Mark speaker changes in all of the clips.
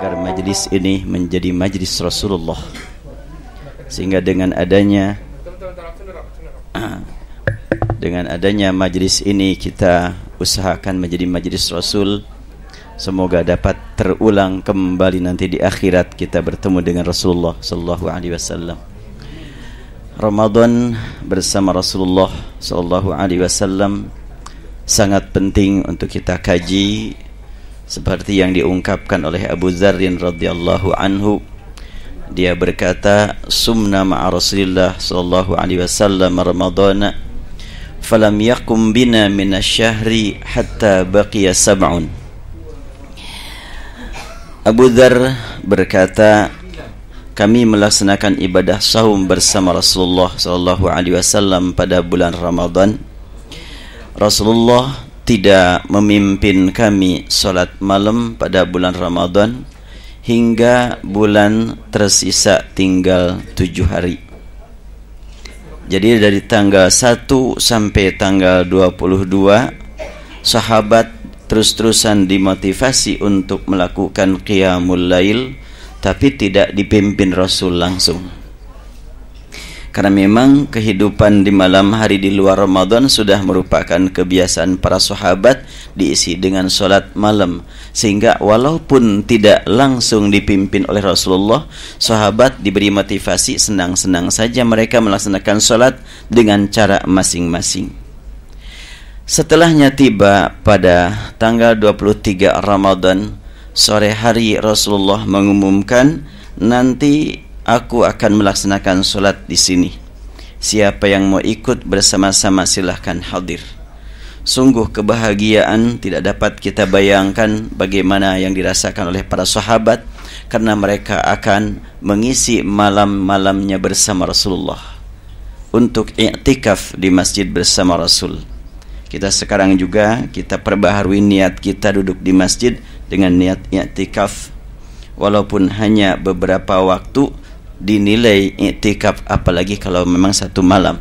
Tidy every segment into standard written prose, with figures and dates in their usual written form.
Speaker 1: agar majelis ini menjadi majelis Rasulullah, sehingga dengan adanya majelis ini kita usahakan menjadi majelis Rasul. Semoga dapat terulang kembali nanti di akhirat kita bertemu dengan Rasulullah sallallahu alaihi wasallam. Ramadan bersama Rasulullah sallallahu alaihi wasallam sangat penting untuk kita kaji, seperti yang diungkapkan oleh Abu Dzarrin radhiyallahu anhu. Dia berkata, "Sumna ma'a Rasulillah sallallahu alaihi wasallam Ramadana falam yakum bina minasyahri hatta baqiya sab'un." Abu Dzar berkata, kami melaksanakan ibadah saum bersama Rasulullah sallallahu alaihi wasallam pada bulan Ramadan. Rasulullah tidak memimpin kami salat malam pada bulan Ramadan hingga bulan tersisa tinggal 7 hari. Jadi dari tanggal 1 sampai tanggal 22 sahabat terus-terusan dimotivasi untuk melakukan qiyamul lail, tapi tidak dipimpin Rasul langsung. Karena memang kehidupan di malam hari di luar Ramadan sudah merupakan kebiasaan para sahabat diisi dengan solat malam, sehingga walaupun tidak langsung dipimpin oleh Rasulullah, sahabat diberi motivasi, senang-senang saja mereka melaksanakan solat dengan cara masing-masing. Setelahnya tiba pada tanggal 23 Ramadan, sore hari Rasulullah mengumumkan, nanti aku akan melaksanakan solat di sini. Siapa yang mau ikut bersama-sama silahkan hadir. Sungguh kebahagiaan tidak dapat kita bayangkan bagaimana yang dirasakan oleh para sahabat, karena mereka akan mengisi malam-malamnya bersama Rasulullah untuk i'tikaf di masjid bersama Rasul. Kita sekarang juga kita perbaharui niat kita duduk di masjid dengan niat i'tikaf, walaupun hanya beberapa waktu dinilai i'tikaf, apalagi kalau memang 1 malam.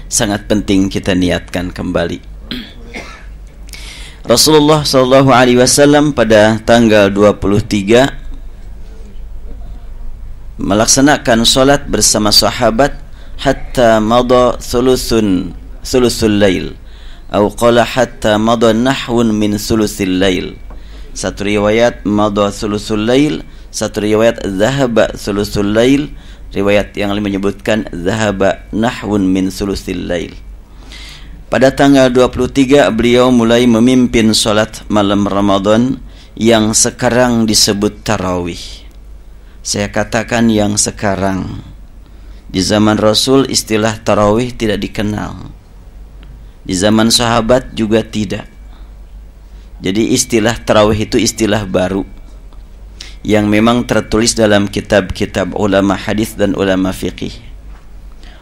Speaker 1: Sangat penting kita niatkan kembali. Rasulullah sallallahu alaihi wasallam pada tanggal 23 melaksanakan salat bersama sahabat hatta madha thuluthul lail, atau qala hatta madha nahwun min thuluthil lail. Satu riwayat madha thuluthul lail, satu riwayat dhahaba thuluthul lail, riwayat yang lain menyebutkan dhahaba nahwun min thuluthil lail. Pada tanggal 23 beliau mulai memimpin salat malam Ramadan yang sekarang disebut tarawih. Saya katakan yang sekarang. Di zaman Rasul istilah tarawih tidak dikenal. Di zaman sahabat juga tidak. Jadi istilah tarawih itu istilah baru yang memang tertulis dalam kitab-kitab ulama hadis dan ulama fiqih.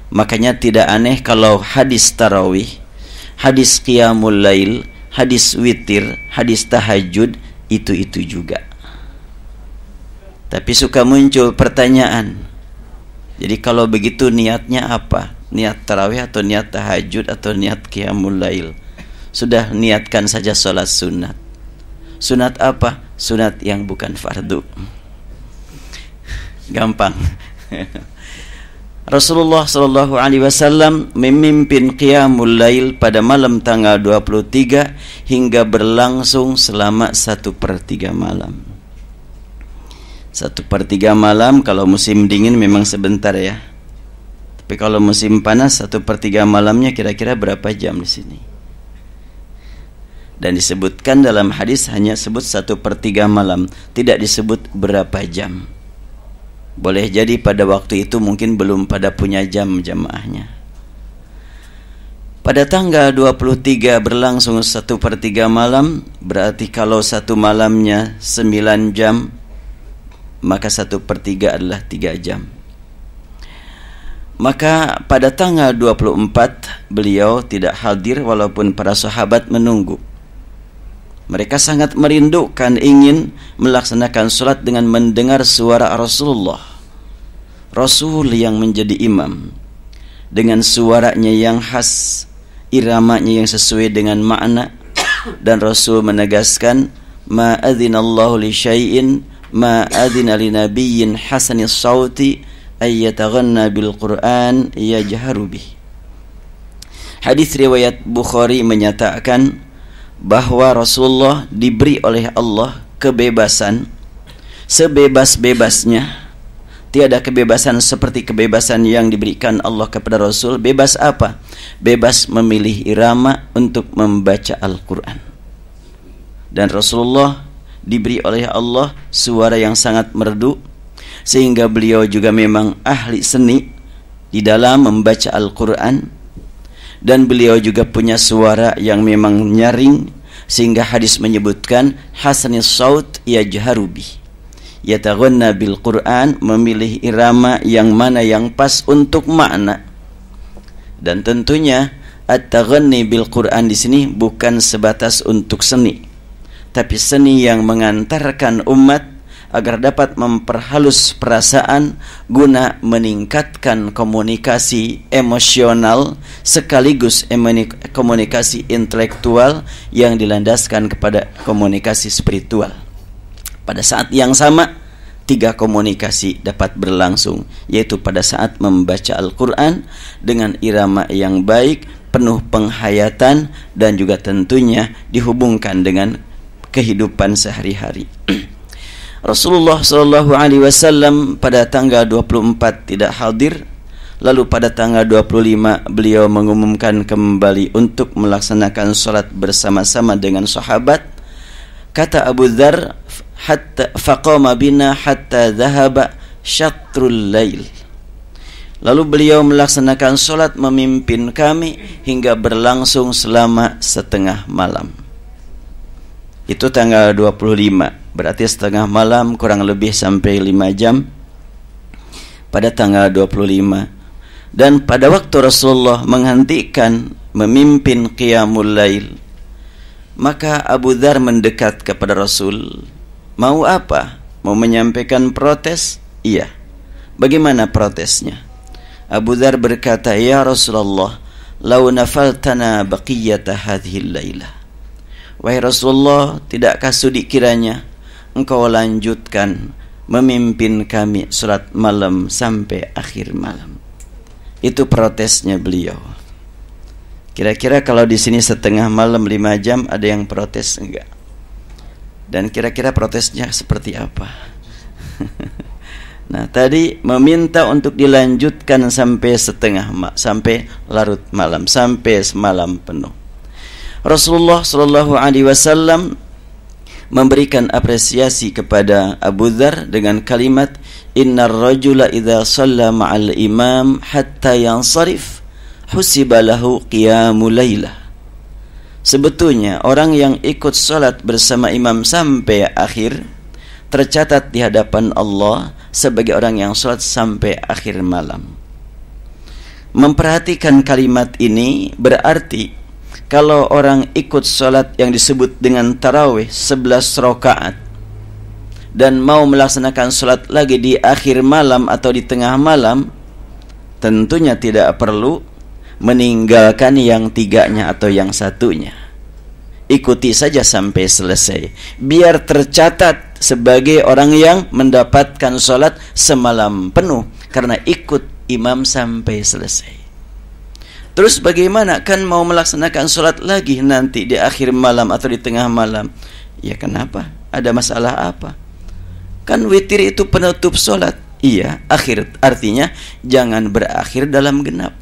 Speaker 1: Makanya tidak aneh kalau hadis tarawih, hadis qiyamul lail, hadis witir, hadis tahajud itu juga. Tapi suka muncul pertanyaan, jadi kalau begitu niatnya apa? Niat tarawih atau niat tahajud atau niat qiyamul lail? Sudah niatkan saja sholat sunat. Sunat apa? Sunat yang bukan fardu. Gampang. Rasulullah sallallahu alaihi wasallam memimpin qiyamul lail pada malam tanggal 23 hingga berlangsung selama 1/3 malam. 1/3 malam kalau musim dingin memang sebentar ya. Tapi kalau musim panas 1/3 malamnya kira-kira berapa jam di sini? Dan disebutkan dalam hadis hanya sebut 1/3 malam, tidak disebut berapa jam. Boleh jadi pada waktu itu mungkin belum pada punya jam jamaahnya. Pada tanggal 23 berlangsung 1/3 malam, berarti kalau 1 malamnya 9 jam, maka 1/3 adalah 3 jam. Maka pada tanggal 24 beliau tidak hadir walaupun para sahabat menunggu. Mereka sangat merindukan, ingin melaksanakan sholat dengan mendengar suara Rasulullah. Rasul yang menjadi imam, dengan suaranya yang khas, iramanya yang sesuai dengan makna. Dan Rasul menegaskan, ma adzinallahu li syai'in ma adzina li nabiyyin hasanis sauti ay yataghanna bil Qur'an yajharu bih. Hadis riwayat Bukhari menyatakan bahwa Rasulullah diberi oleh Allah kebebasan sebebas-bebasnya. Tiada kebebasan seperti kebebasan yang diberikan Allah kepada Rasul. Bebas apa? Bebas memilih irama untuk membaca Al-Quran. Dan Rasulullah diberi oleh Allah suara yang sangat merdu, sehingga beliau juga memang ahli seni di dalam membaca Al-Quran. Dan beliau juga punya suara yang memang nyaring, sehingga hadis menyebutkan hasanis saut yajharu bih, yataghanna bil Quran, memilih irama yang mana yang pas untuk makna. Dan tentunya at-taghanni bil Quran di sini bukan sebatas untuk seni, tapi seni yang mengantarkan umat agar dapat memperhalus perasaan guna meningkatkan komunikasi emosional sekaligus komunikasi intelektual yang dilandaskan kepada komunikasi spiritual. Pada saat yang sama, 3 komunikasi dapat berlangsung, yaitu pada saat membaca Al-Quran dengan irama yang baik, penuh penghayatan, dan juga tentunya dihubungkan dengan kehidupan sehari-hari. Rasulullah SAW pada tanggal 24 tidak hadir, lalu pada tanggal 25 beliau mengumumkan kembali untuk melaksanakan sholat bersama-sama dengan sahabat. Kata Abu Dzar, hatta faqama bina hatta dhahaba syatrul lail. Lalu beliau melaksanakan sholat memimpin kami hingga berlangsung selama setengah malam. Itu tanggal 25, berarti setengah malam kurang lebih sampai 5 jam pada tanggal 25. Dan pada waktu Rasulullah menghentikan memimpin qiyamul lail, maka Abu Dzar mendekat kepada Rasul. Mau apa? Mau menyampaikan protes? Iya. Bagaimana protesnya? Abu Dzar berkata, ya Rasulullah, lau nafaltana baqiyata hadhil lailah. Wahai Rasulullah, tidakkah sudi kiranya engkau lanjutkan memimpin kami salat malam sampai akhir malam? Itu protesnya beliau. Kira-kira kalau di sini setengah malam 5 jam, ada yang protes enggak? Dan kira-kira protesnya seperti apa? Nah, tadi meminta untuk dilanjutkan sampai sampai larut malam, sampai semalam penuh. Rasulullah SAW memberikan apresiasi kepada Abu Dzar dengan kalimat, innar rajula idza shalla ma'al imam hatta yansarif husiba lahu qiyamul lailah. Sebetulnya orang yang ikut salat bersama imam sampai akhir tercatat di hadapan Allah sebagai orang yang salat sampai akhir malam. Memperhatikan kalimat ini berarti kalau orang ikut sholat yang disebut dengan tarawih 11 rakaat dan mau melaksanakan sholat lagi di akhir malam atau di tengah malam, tentunya tidak perlu meninggalkan yang 3-nya atau yang 1-nya. Ikuti saja sampai selesai, biar tercatat sebagai orang yang mendapatkan sholat semalam penuh karena ikut imam sampai selesai. Terus bagaimana, kan mau melaksanakan sholat lagi nanti di akhir malam atau di tengah malam? Ya kenapa? Ada masalah apa? Kan witir itu penutup sholat. Iya, akhir artinya jangan berakhir dalam genap.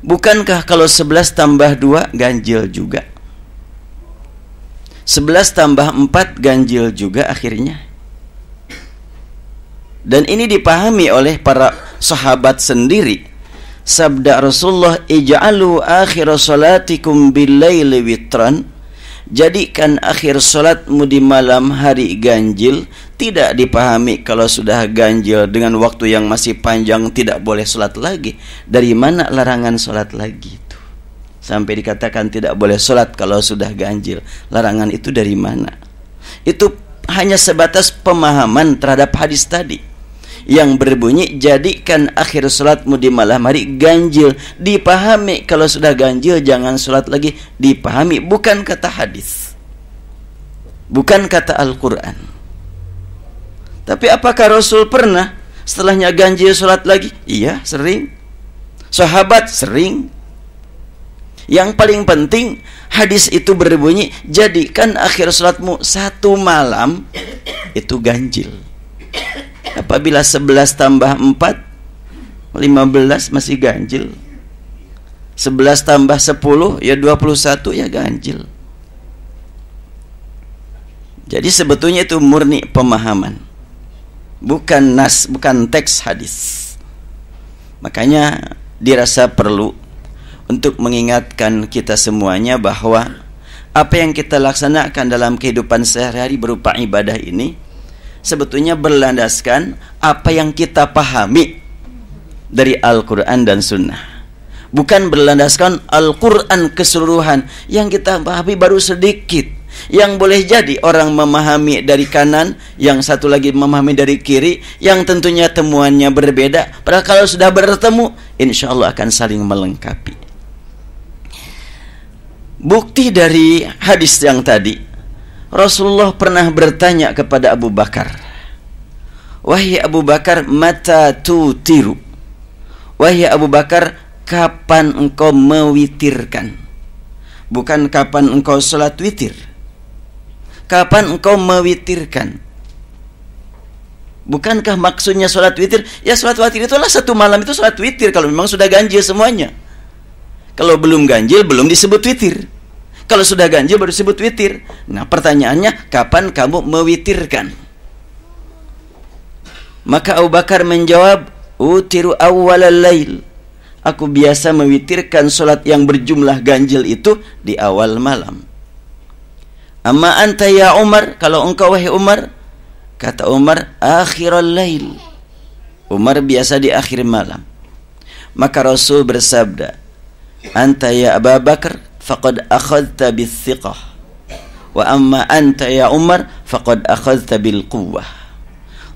Speaker 1: Bukankah kalau 11 tambah 2 ganjil juga? 11 tambah 4 ganjil juga akhirnya. Dan ini dipahami oleh para sahabat sendiri. Sabda Rasulullah, ij'alu akhir salatikum bil-laili witran, jadikan akhir salatmu di malam hari ganjil. Tidak dipahami kalau sudah ganjil dengan waktu yang masih panjang tidak boleh salat lagi. Dari mana larangan salat lagi itu? Sampai dikatakan tidak boleh salat kalau sudah ganjil. Larangan itu dari mana? Itu hanya sebatas pemahaman terhadap hadis tadi yang berbunyi jadikan akhir salatmu di malam hari ganjil. Dipahami kalau sudah ganjil jangan salat lagi, dipahami, bukan kata hadis. bukan kata Al-Quran. Tapi apakah Rasul pernah setelahnya ganjil sholat lagi? Iya, sering. Sahabat sering. Yang paling penting, hadis itu berbunyi, jadikan akhir sholatmu 1 malam itu ganjil. Apabila 11 tambah 4 15 masih ganjil. 11 tambah 10 ya 21 ya ganjil. Jadi sebetulnya itu murni pemahaman, bukan nas, bukan teks hadis. Makanya dirasa perlu untuk mengingatkan kita semuanya bahwa apa yang kita laksanakan dalam kehidupan sehari-hari berupa ibadah ini sebetulnya berlandaskan apa yang kita pahami dari Al-Quran dan Sunnah, bukan berlandaskan Al-Quran keseluruhan. Yang kita pahami baru sedikit. Yang boleh jadi orang memahami dari kanan, yang satu lagi memahami dari kiri, yang tentunya temuannya berbeda. Padahal kalau sudah bertemu, insya Allah akan saling melengkapi. Bukti dari hadis yang tadi, Rasulullah pernah bertanya kepada Abu Bakar, wahai Abu Bakar, mata tutiru? Wahai Abu Bakar, kapan engkau mewitirkan? Bukan kapan engkau sholat witir. Kapan engkau mewitirkan? Bukankah maksudnya sholat witir? Ya sholat witir itulah 1 malam itu sholat witir, kalau memang sudah ganjil semuanya. Kalau belum ganjil, belum disebut witir. Kalau sudah ganjil, baru disebut witir. Nah pertanyaannya, kapan kamu mewitirkan? Maka Abu Bakar menjawab, utiru awwalal lail. Aku biasa mewitirkan solat yang berjumlah ganjil itu di awal malam. Amma anta ya Umar, kalau engkau wahai Umar, kata Umar, akhiral lail. Umar biasa di akhir malam. Maka Rasul bersabda, anta ya Abu Bakar faqad akhadta bithiqah, wa amma anta ya Umar faqad akhadta bil quwwah.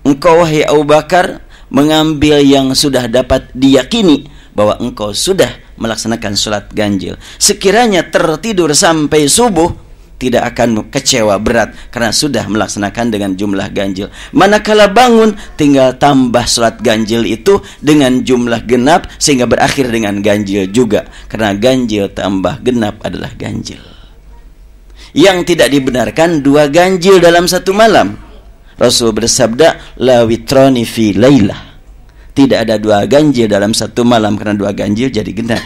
Speaker 1: Engkau wahai Abu Bakar mengambil yang sudah dapat diyakini bahwa engkau sudah melaksanakan sholat ganjil. Sekiranya tertidur sampai subuh, tidak akan kecewa berat karena sudah melaksanakan dengan jumlah ganjil. Manakala bangun, tinggal tambah sholat ganjil itu dengan jumlah genap sehingga berakhir dengan ganjil juga, karena ganjil tambah genap adalah ganjil. Yang tidak dibenarkan 2 ganjil dalam 1 malam. Rasul bersabda, la witrani fi lailah. Tidak ada 2 ganjil dalam 1 malam, karena 2 ganjil jadi genap.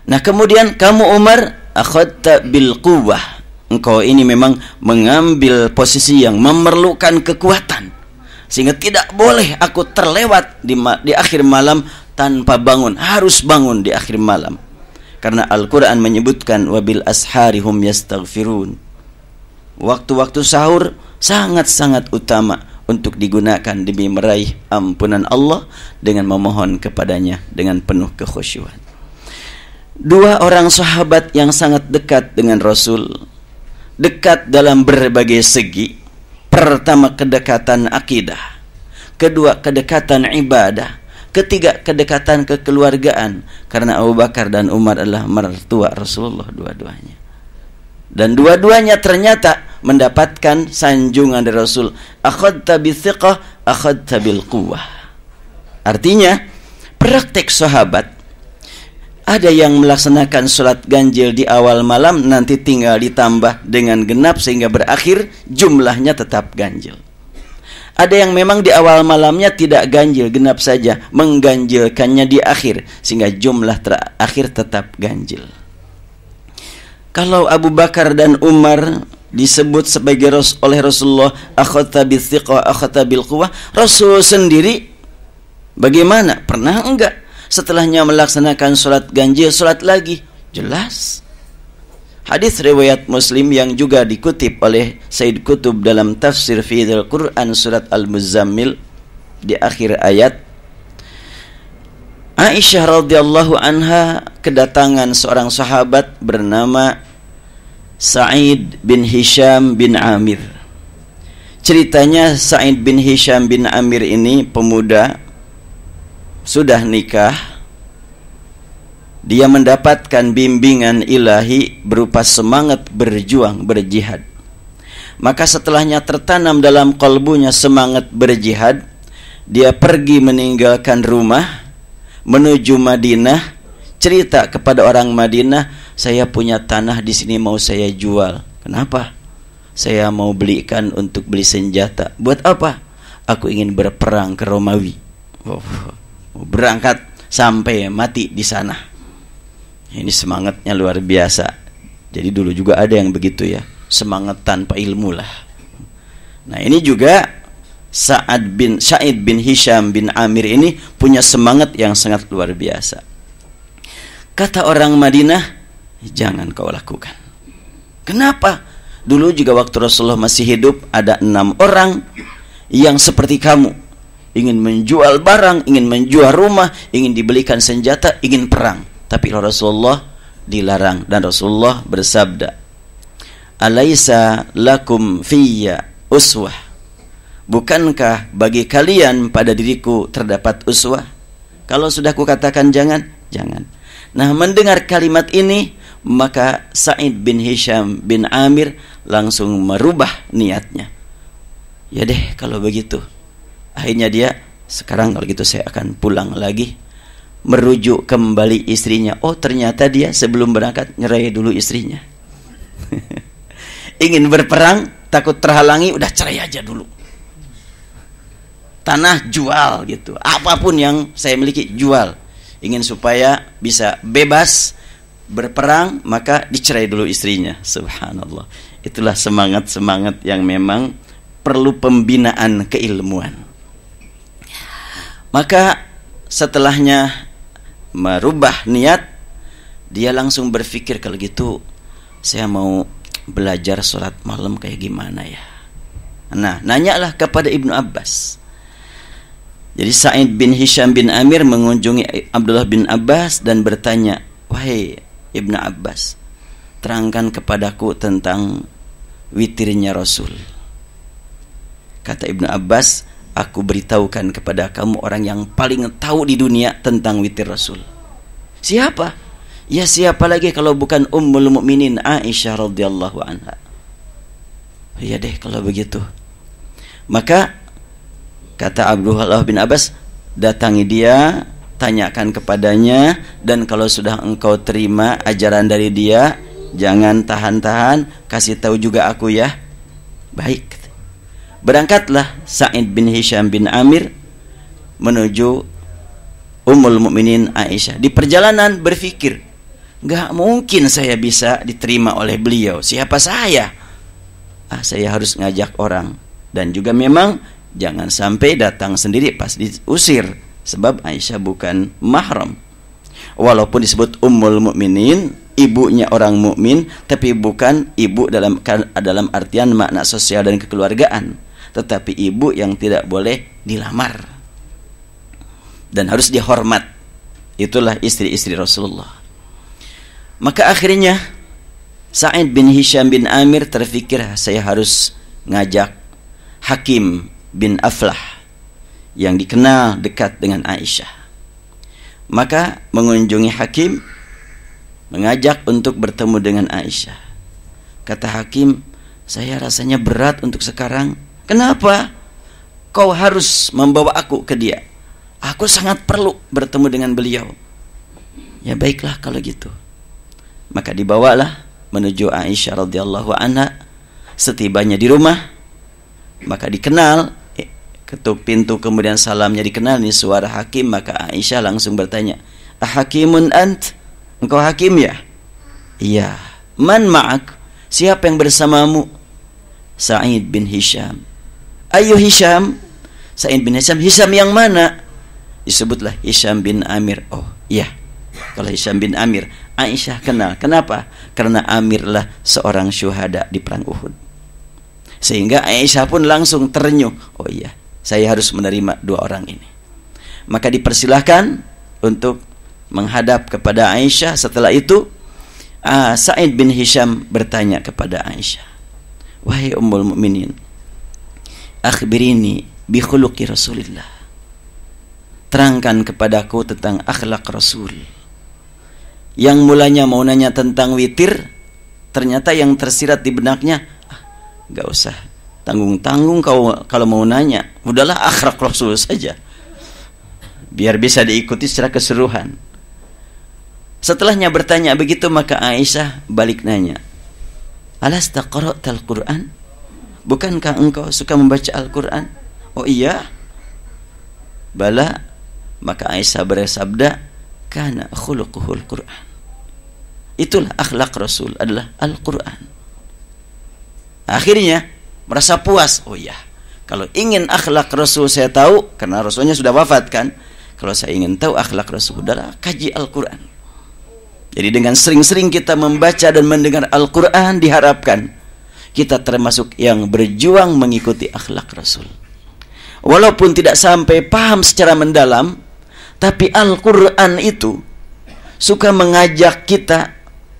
Speaker 1: Nah kemudian kamu Umar, akhadta bil quwwah. Engkau ini memang mengambil posisi yang memerlukan kekuatan, sehingga tidak boleh aku terlewat di akhir malam tanpa bangun. Harus bangun di akhir malam, karena Al-Quran menyebutkan wabil asharihum yastaghfirun. Waktu-waktu sahur sangat-sangat utama untuk digunakan demi meraih ampunan Allah dengan memohon kepadanya dengan penuh kekhusyuan. 2 orang sahabat yang sangat dekat dengan Rasul, dekat dalam berbagai segi. Pertama, kedekatan akidah. Kedua, kedekatan ibadah. Ketiga, kedekatan kekeluargaan, karena Abu Bakar dan Umar adalah mertua Rasulullah dua-duanya. Dan dua-duanya ternyata mendapatkan sanjungan dari Rasul, akhadta bithiqah, akhadta bil quwwah. Artinya, praktek sahabat, ada yang melaksanakan sholat ganjil di awal malam, nanti tinggal ditambah dengan genap sehingga berakhir jumlahnya tetap ganjil. Ada yang memang di awal malamnya tidak ganjil, genap saja, mengganjilkannya di akhir sehingga jumlah terakhir tetap ganjil. Kalau Abu Bakar dan Umar disebut sebagai oleh Rasulullah akhadta bithiqah, akhadta bil quwwah, Rasul sendiri bagaimana? Pernah enggak setelahnya melaksanakan sholat ganjil sholat lagi? Jelas. Hadis riwayat Muslim yang juga dikutip oleh Said Qutb dalam tafsir Fidhil Quran surat Al-Muzammil di akhir ayat, Aisyah radhiyallahu anha kedatangan seorang sahabat bernama Sa'id bin Hisham bin Amir. Ceritanya Sa'id bin Hisham bin Amir ini pemuda, sudah nikah, dia mendapatkan bimbingan ilahi berupa semangat berjuang, berjihad. Maka setelahnya tertanam dalam kalbunya semangat berjihad, dia pergi meninggalkan rumah menuju Madinah, cerita kepada orang Madinah, saya punya tanah di sini mau saya jual. Kenapa? Saya mau belikan untuk beli senjata. Buat apa? Aku ingin berperang ke Romawi. Berangkat sampai mati di sana. Ini semangatnya luar biasa. Jadi dulu juga ada yang begitu ya, semangat tanpa ilmu lah. Nah ini juga Sa'id bin Hisham bin Amir ini punya semangat yang sangat luar biasa. Kata orang Madinah, jangan kau lakukan. Kenapa? Dulu juga waktu Rasulullah masih hidup, ada 6 orang yang seperti kamu, ingin menjual barang, ingin menjual rumah, ingin dibelikan senjata, ingin perang. Tapi Rasulullah dilarang, dan Rasulullah bersabda, Alaisa lakum fiyya uswah, bukankah bagi kalian pada diriku terdapat uswah? Kalau sudah kukatakan jangan, jangan. Nah, mendengar kalimat ini, maka Sa'id bin Hisham bin Amir langsung merubah niatnya. Ya deh kalau begitu. Akhirnya dia, sekarang kalau gitu saya akan pulang lagi, merujuk kembali istrinya. Oh ternyata dia sebelum berangkat nyerai dulu istrinya. Ingin berperang, takut terhalangi, udah cerai aja dulu. Tanah jual gitu, apapun yang saya miliki jual. Ingin supaya bisa bebas berperang, maka dicerai dulu istrinya. Subhanallah. Itulah semangat-semangat yang memang perlu pembinaan keilmuan. Maka setelahnya merubah niat, dia langsung berpikir, kalau gitu saya mau belajar sholat malam kayak gimana ya. Nah, nanyalah kepada Ibnu Abbas. Jadi Sa'id bin Hisham bin Amir mengunjungi Abdullah bin Abbas dan bertanya, wahai Ibnu Abbas, terangkan kepadaku tentang witirnya Rasul. Kata Ibnu Abbas, aku beritahukan kepada kamu orang yang paling tahu di dunia tentang witir Rasul. Siapa? Ya siapa lagi kalau bukan Ummul Mukminin Aisyah radhiyallahu anha. Ya deh kalau begitu. Maka kata Abdullah bin Abbas, datangi dia, tanyakan kepadanya, dan kalau sudah engkau terima ajaran dari dia, jangan tahan-tahan, kasih tahu juga aku ya. Baik. Berangkatlah Sa'id bin Hisham bin Amir menuju Ummul Mukminin Aisyah. Di perjalanan berpikir, gak mungkin saya bisa diterima oleh beliau. Siapa saya? Saya harus ngajak orang. Dan juga memang jangan sampai datang sendiri pas diusir, sebab Aisyah bukan mahram. Walaupun disebut Ummul Mukminin, ibunya orang mukmin, tapi bukan ibu dalam artian makna sosial dan kekeluargaan, tetapi ibu yang tidak boleh dilamar dan harus dihormat. Itulah istri-istri Rasulullah. Maka akhirnya Sa'id bin Hisham bin Amir terfikir, saya harus ngajak Hakim bin Aflah yang dikenal dekat dengan Aisyah. Maka mengunjungi Hakim, mengajak untuk bertemu dengan Aisyah. Kata Hakim, saya rasanya berat untuk sekarang. Kenapa? Kau harus membawa aku ke dia. Aku sangat perlu bertemu dengan beliau. Ya baiklah kalau gitu. Maka dibawalah menuju Aisyah radhiyallahu anha. Setibanya di rumah, maka dikenal, ketuk pintu kemudian salamnya dikenal, ini suara Hakim. Maka Aisyah langsung bertanya, Hakimun ant? Engkau Hakim ya? Iya. Man ma'ak? Siapa yang bersamamu? Sa'id bin Hisham. Ayo Hisham. Sa'id bin Hisham. Hisham yang mana? Disebutlah Hisham bin Amir. Oh iya, kalau Hisham bin Amir Aisyah kenal. Kenapa? Karena Amir lah seorang syuhada di perang Uhud. Sehingga Aisyah pun langsung terenyuh. Oh iya, saya harus menerima dua orang ini. Maka dipersilahkan untuk menghadap kepada Aisyah. Setelah itu Sa'id bin Hisham bertanya kepada Aisyah, wahai Ummul Mukminin, akhbirini bi khuluqi Rasulillah, terangkan kepadaku tentang akhlak Rasul. Yang mulanya mau nanya tentang witir, ternyata yang tersirat di benaknya, gak usah tanggung-tanggung kalau mau nanya, udahlah akhlak Rasul saja, biar bisa diikuti secara keseluruhan. Setelahnya bertanya begitu, maka Aisyah balik nanya, alasta qara'tal Qur'an? Bukankah engkau suka membaca Al-Quran? Oh iya. Bala. Maka Aisyah bersabda, kana khuluquhul Qur'an. Itulah akhlak Rasul, adalah Al-Quran. Akhirnya merasa puas. Oh iya, kalau ingin akhlak Rasul saya tahu, karena Rasulnya sudah wafat kan. Kalau saya ingin tahu akhlak Rasul, adalah kaji Al-Quran. Jadi dengan sering-sering kita membaca dan mendengar Al-Quran, diharapkan kita termasuk yang berjuang mengikuti akhlak Rasul. Walaupun tidak sampai paham secara mendalam, tapi Al-Quran itu suka mengajak kita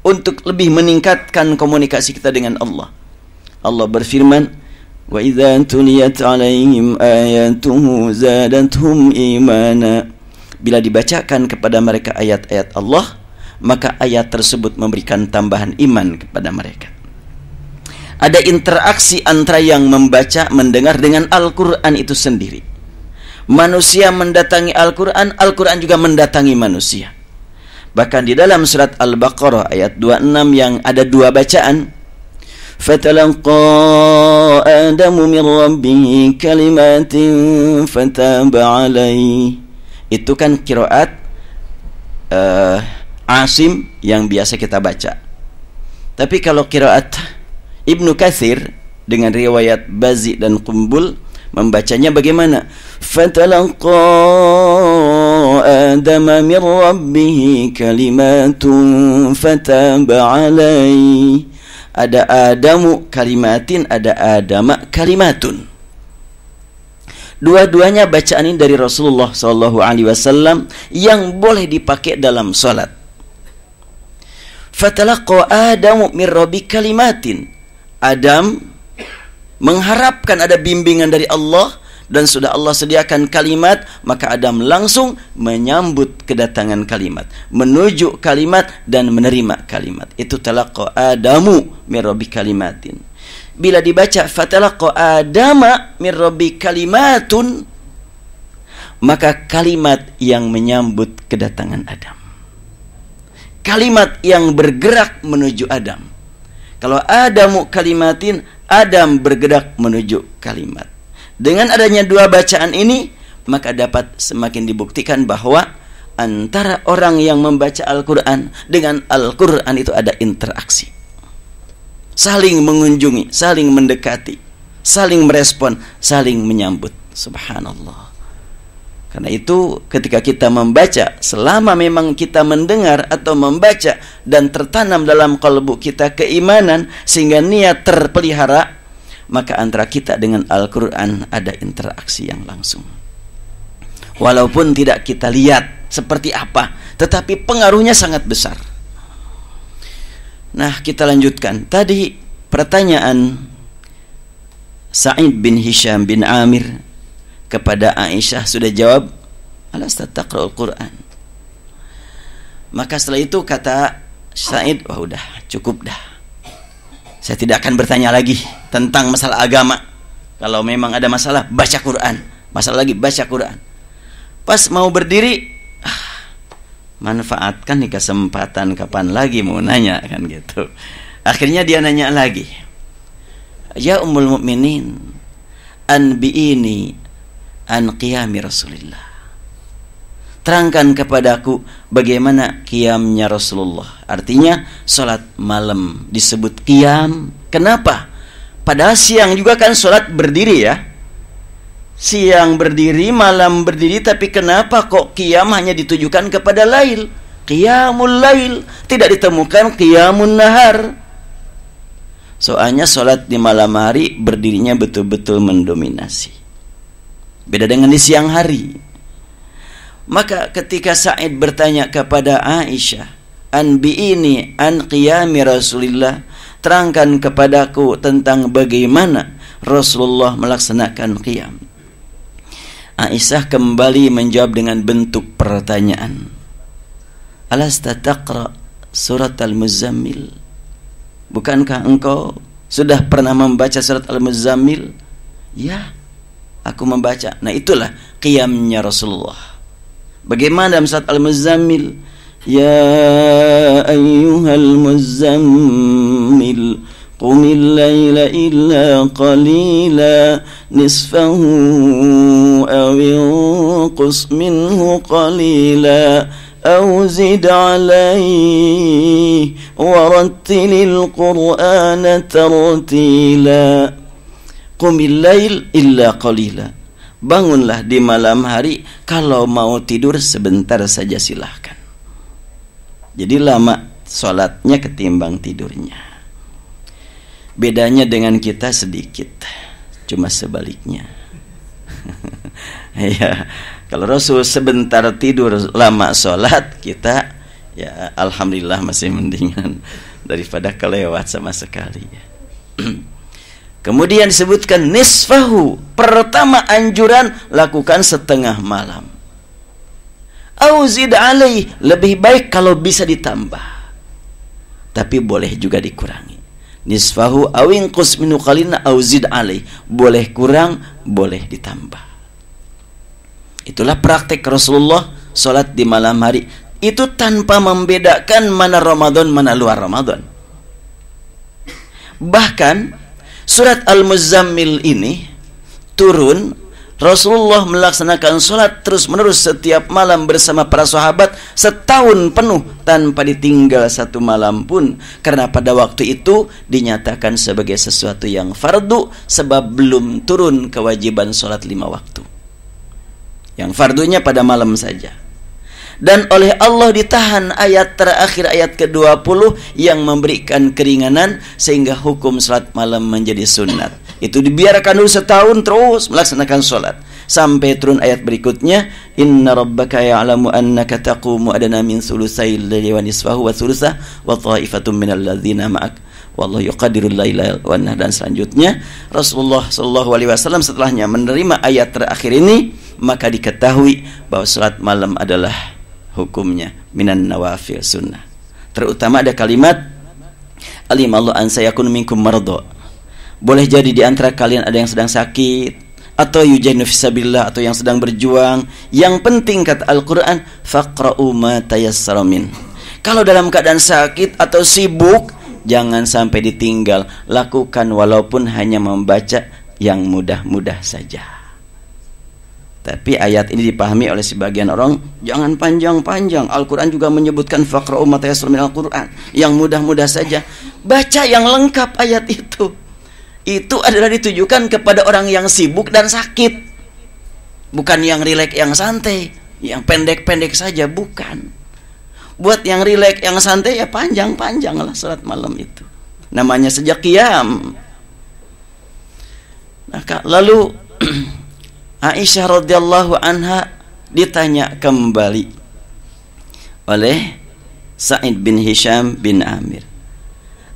Speaker 1: untuk lebih meningkatkan komunikasi kita dengan Allah. Allah berfirman, wa idza tuliyat alaihim ayatuhu zadatuhum imana. Bila dibacakan kepada mereka ayat-ayat Allah, maka ayat tersebut memberikan tambahan iman kepada mereka. Ada interaksi antara yang membaca, mendengar dengan Al-Quran itu sendiri. Manusia mendatangi Al-Quran, Al-Quran juga mendatangi manusia. Bahkan di dalam surat Al-Baqarah ayat 26 yang ada dua bacaan, fatalaqa Adamu min rabbihi kalimatin fataba alaihi. Itu kan qiraat Asim yang biasa kita baca. Tapi kalau qiraat Ibnu Katsir dengan riwayat Bazi dan Qumbul membacanya bagaimana? Fatalaqa Adama min rabbihi kalimatun fataba alaihi. Ada Adamu kalimatin, ada Adama kalimatun. Dua-duanya bacaan ini dari Rasulullah SAW yang boleh dipakai dalam salat. Fatalaqa Adamu min rabbi kalimatin. Adam mengharapkan ada bimbingan dari Allah, dan sudah Allah sediakan kalimat, maka Adam langsung menyambut kedatangan kalimat, menuju kalimat dan menerima kalimat. Itu talaqa Adamu min rabbi kalimatin. Bila dibaca fatalaqa Adama min rabbi kalimatun, maka kalimat yang menyambut kedatangan Adam, kalimat yang bergerak menuju Adam. Kalau Adamu kalimatin, Adam bergerak menuju kalimat. Dengan adanya dua bacaan ini, maka dapat semakin dibuktikan bahwa antara orang yang membaca Al-Quran dengan Al-Quran itu ada interaksi, saling mengunjungi, saling mendekati, saling merespon, saling menyambut. Subhanallah. Karena itu ketika kita membaca, selama memang kita mendengar atau membaca dan tertanam dalam kalbu kita keimanan sehingga niat terpelihara, maka antara kita dengan Al-Quran ada interaksi yang langsung. Walaupun tidak kita lihat seperti apa, tetapi pengaruhnya sangat besar. Nah, kita lanjutkan. Tadi pertanyaan Sa'id bin Hisham bin Amir kepada Aisyah sudah jawab, alasta taqra'ul Qur'an. Maka setelah itu kata Sa'id, wah udah cukup dah, saya tidak akan bertanya lagi tentang masalah agama. Kalau memang ada masalah, baca Quran. Masalah lagi, baca Quran. Pas mau berdiri, manfaatkan nih kesempatan, kapan lagi mau nanya kan gitu. Akhirnya dia nanya lagi, ya Ummul Mukminin, anbi'ini an qiyami Rasulillah. Terangkan kepadaku bagaimana qiyamnya Rasulullah. Artinya salat malam disebut qiyam. Kenapa? Padahal siang juga kan salat berdiri ya. Siang berdiri, malam berdiri, tapi kenapa kok qiyam hanya ditujukan kepada lail? Qiyamul lail, tidak ditemukan qiyamun nahar. Soalnya salat di malam hari berdirinya betul-betul mendominasi. Beda dengan di siang hari. Maka ketika Sa'id bertanya kepada Aisyah, anbi'ini an qiyami Rasulillah, terangkan kepadaku tentang bagaimana Rasulullah melaksanakan qiyam. Aisyah kembali menjawab dengan bentuk pertanyaan, alasta taqra surat Al-Muzammil. Bukankah engkau sudah pernah membaca surat Al-Muzammil? Ya, aku membaca. Nah, itulah qiyamnya Rasulullah. Bagaimana dalam surat Al-Muzammil? Ya ayyuhal muzammil qumil laila illa qalila nisfahu aw inqus minhu qalila aw zid alayhi warattilil qur'ana tartila. Qumil lail illa qalila. Bangunlah di malam hari, kalau mau tidur sebentar saja silahkan. Jadi lama sholatnya ketimbang tidurnya. Bedanya dengan kita sedikit, cuma sebaliknya. Ya, kalau Rasul sebentar tidur, lama sholat, kita ya alhamdulillah masih mendingan daripada kelewat sama sekali. Kemudian disebutkan nisfahu, pertama anjuran lakukan setengah malam. Auzid alaih, lebih baik kalau bisa ditambah, tapi boleh juga dikurangi. Nisfahu awinqus minu qalina auzid alaih, boleh kurang, boleh ditambah. Itulah praktek Rasulullah sholat di malam hari. Itu tanpa membedakan mana Ramadan, mana luar Ramadan. Bahkan surat Al-Muzammil ini turun, Rasulullah melaksanakan sholat terus-menerus setiap malam bersama para sahabat setahun penuh tanpa ditinggal satu malam pun, karena pada waktu itu dinyatakan sebagai sesuatu yang fardu sebab belum turun kewajiban sholat 5 waktu. Yang fardunya pada malam saja. Dan oleh Allah ditahan ayat terakhir, ayat ke-20 yang memberikan keringanan sehingga hukum sholat malam menjadi sunat. Itu dibiarkan dulu setahun terus melaksanakan sholat sampai turun ayat berikutnya, inna rabbaka ya'lamu annaka taqumu adana min thulutsayil laili wa nisfahu wa thulutsahu wa ta'ifatun minal ladzina ma'ak wallahu yuqaddirul laila wan nahar. Dan selanjutnya Rasulullah sallallahu alaihi wasallam setelahnya menerima ayat terakhir ini, maka diketahui bahwa salat malam adalah hukumnya minan nawafil sunnah. Terutama ada kalimat alimallahu an sayakun minkum marada. Boleh jadi di antara kalian ada yang sedang sakit, atau yujahidu fisabilillah, atau yang sedang berjuang. Yang penting kata Al-Quran, faqra'u ma tayassara min. Kalau dalam keadaan sakit atau sibuk, jangan sampai ditinggal. Lakukan walaupun hanya membaca yang mudah-mudah saja. Tapi ayat ini dipahami oleh sebagian orang, jangan panjang-panjang. Al-Quran juga menyebutkan faqra'u ma tayassara min Al-Quran, yang mudah-mudah saja. Baca yang lengkap ayat itu. Itu adalah ditujukan kepada orang yang sibuk dan sakit, bukan yang rileks, yang santai, yang pendek-pendek saja, bukan. Buat yang rileks, yang santai, ya panjang-panjang lah salat malam itu. Namanya sejak qiyam. Nah, lalu Aisyah radhiyallahu anha ditanya kembali oleh Sa'id bin Hisham bin Amir,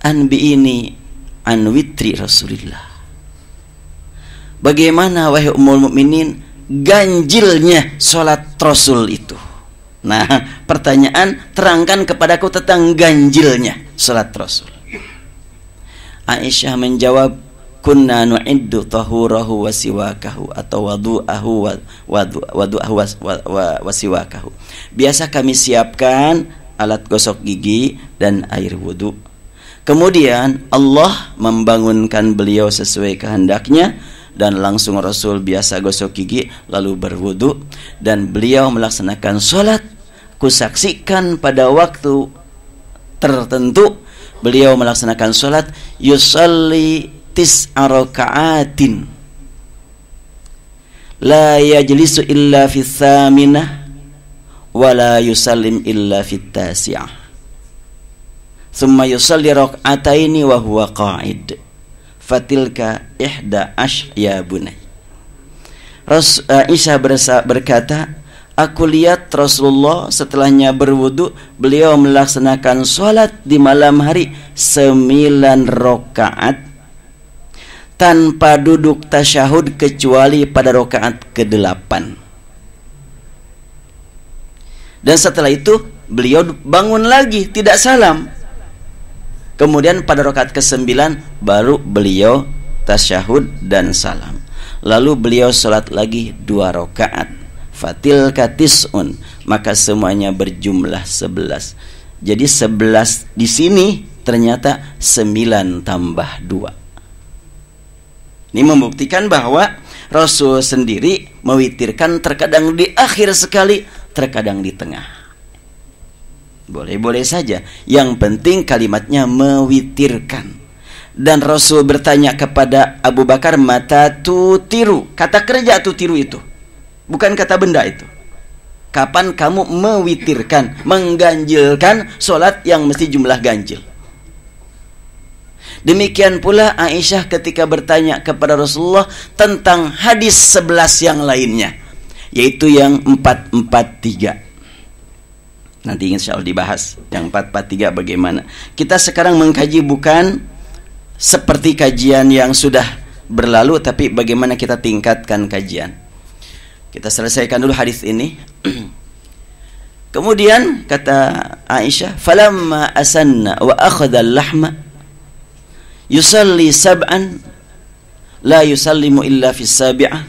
Speaker 1: anbi ini an witri Rasulillah. Bagaimana wahai ummul mukminin ganjilnya salat Rasul itu? Nah, pertanyaan, terangkan kepadaku tentang ganjilnya salat Rasul. Aisyah menjawab, kunna nu'iddu tahurahu wa siwakahu, atau wadu'ahu wa siwakahu. Biasa kami siapkan alat gosok gigi dan air wudu. Kemudian Allah membangunkan beliau sesuai kehendaknya, dan langsung Rasul biasa gosok gigi lalu berwudu, dan beliau melaksanakan sholat. Kusaksikan pada waktu tertentu beliau melaksanakan sholat, yusalli tis'a raka'atin la yajlisu illa fi thaminah wa la yusallim illa fi tasi'ah. Thumma yusalli rak'ataini wa huwa qa'id. Fatilka ihda ash ya bunay. Aisyah berkata, aku lihat Rasulullah setelahnya berwudu, beliau melaksanakan sholat di malam hari 9 rakaat tanpa duduk tasyahud kecuali pada rakaat ke-8. Dan setelah itu beliau bangun lagi, tidak salam. Kemudian pada rakaat ke-9 baru beliau tasyahud dan salam. Lalu beliau salat lagi 2 rakaat. Fatil katis'un, maka semuanya berjumlah 11. Jadi 11 di sini ternyata 9 tambah 2. Ini membuktikan bahwa Rasul sendiri mewitirkan terkadang di akhir sekali, terkadang di tengah. Boleh-boleh saja. Yang penting kalimatnya mewitirkan. Dan Rasul bertanya kepada Abu Bakar, mata tutiru. Kata kerja tutiru itu, bukan kata benda itu. Kapan kamu mewitirkan, mengganjilkan solat yang mesti jumlah ganjil? Demikian pula Aisyah ketika bertanya kepada Rasulullah tentang hadis 11 yang lainnya, yaitu yang 443. Nanti insya Allah dibahas yang 443 bagaimana. Kita sekarang mengkaji bukan seperti kajian yang sudah berlalu, tapi bagaimana kita tingkatkan kajian. Kita selesaikan dulu hadis ini. Kemudian kata Aisyah, falamma asanna wa akhadha al-lahma yusalli sab'an la yusallimu illa fi sabi'ah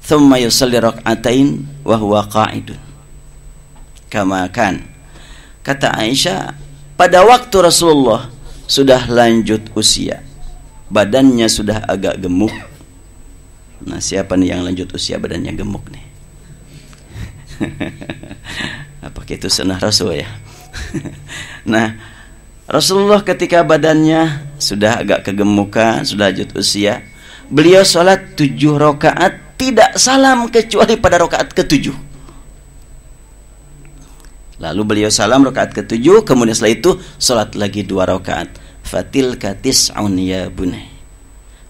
Speaker 1: thumma yusalli rak'atain wa huwa qa'idun kama kan. Kata Aisyah, pada waktu Rasulullah sudah lanjut usia, badannya sudah agak gemuk. Nah, siapa nih yang lanjut usia badannya gemuk nih? Apakah itu sunnah Rasul ya? Nah, Rasulullah ketika badannya sudah agak kegemukan, sudah lanjut usia, beliau sholat 7 rakaat tidak salam kecuali pada rakaat ke-7. Lalu beliau salam rakaat ke-7, kemudian setelah itu sholat lagi 2 rakaat. Fatilka tis'un ya bunai.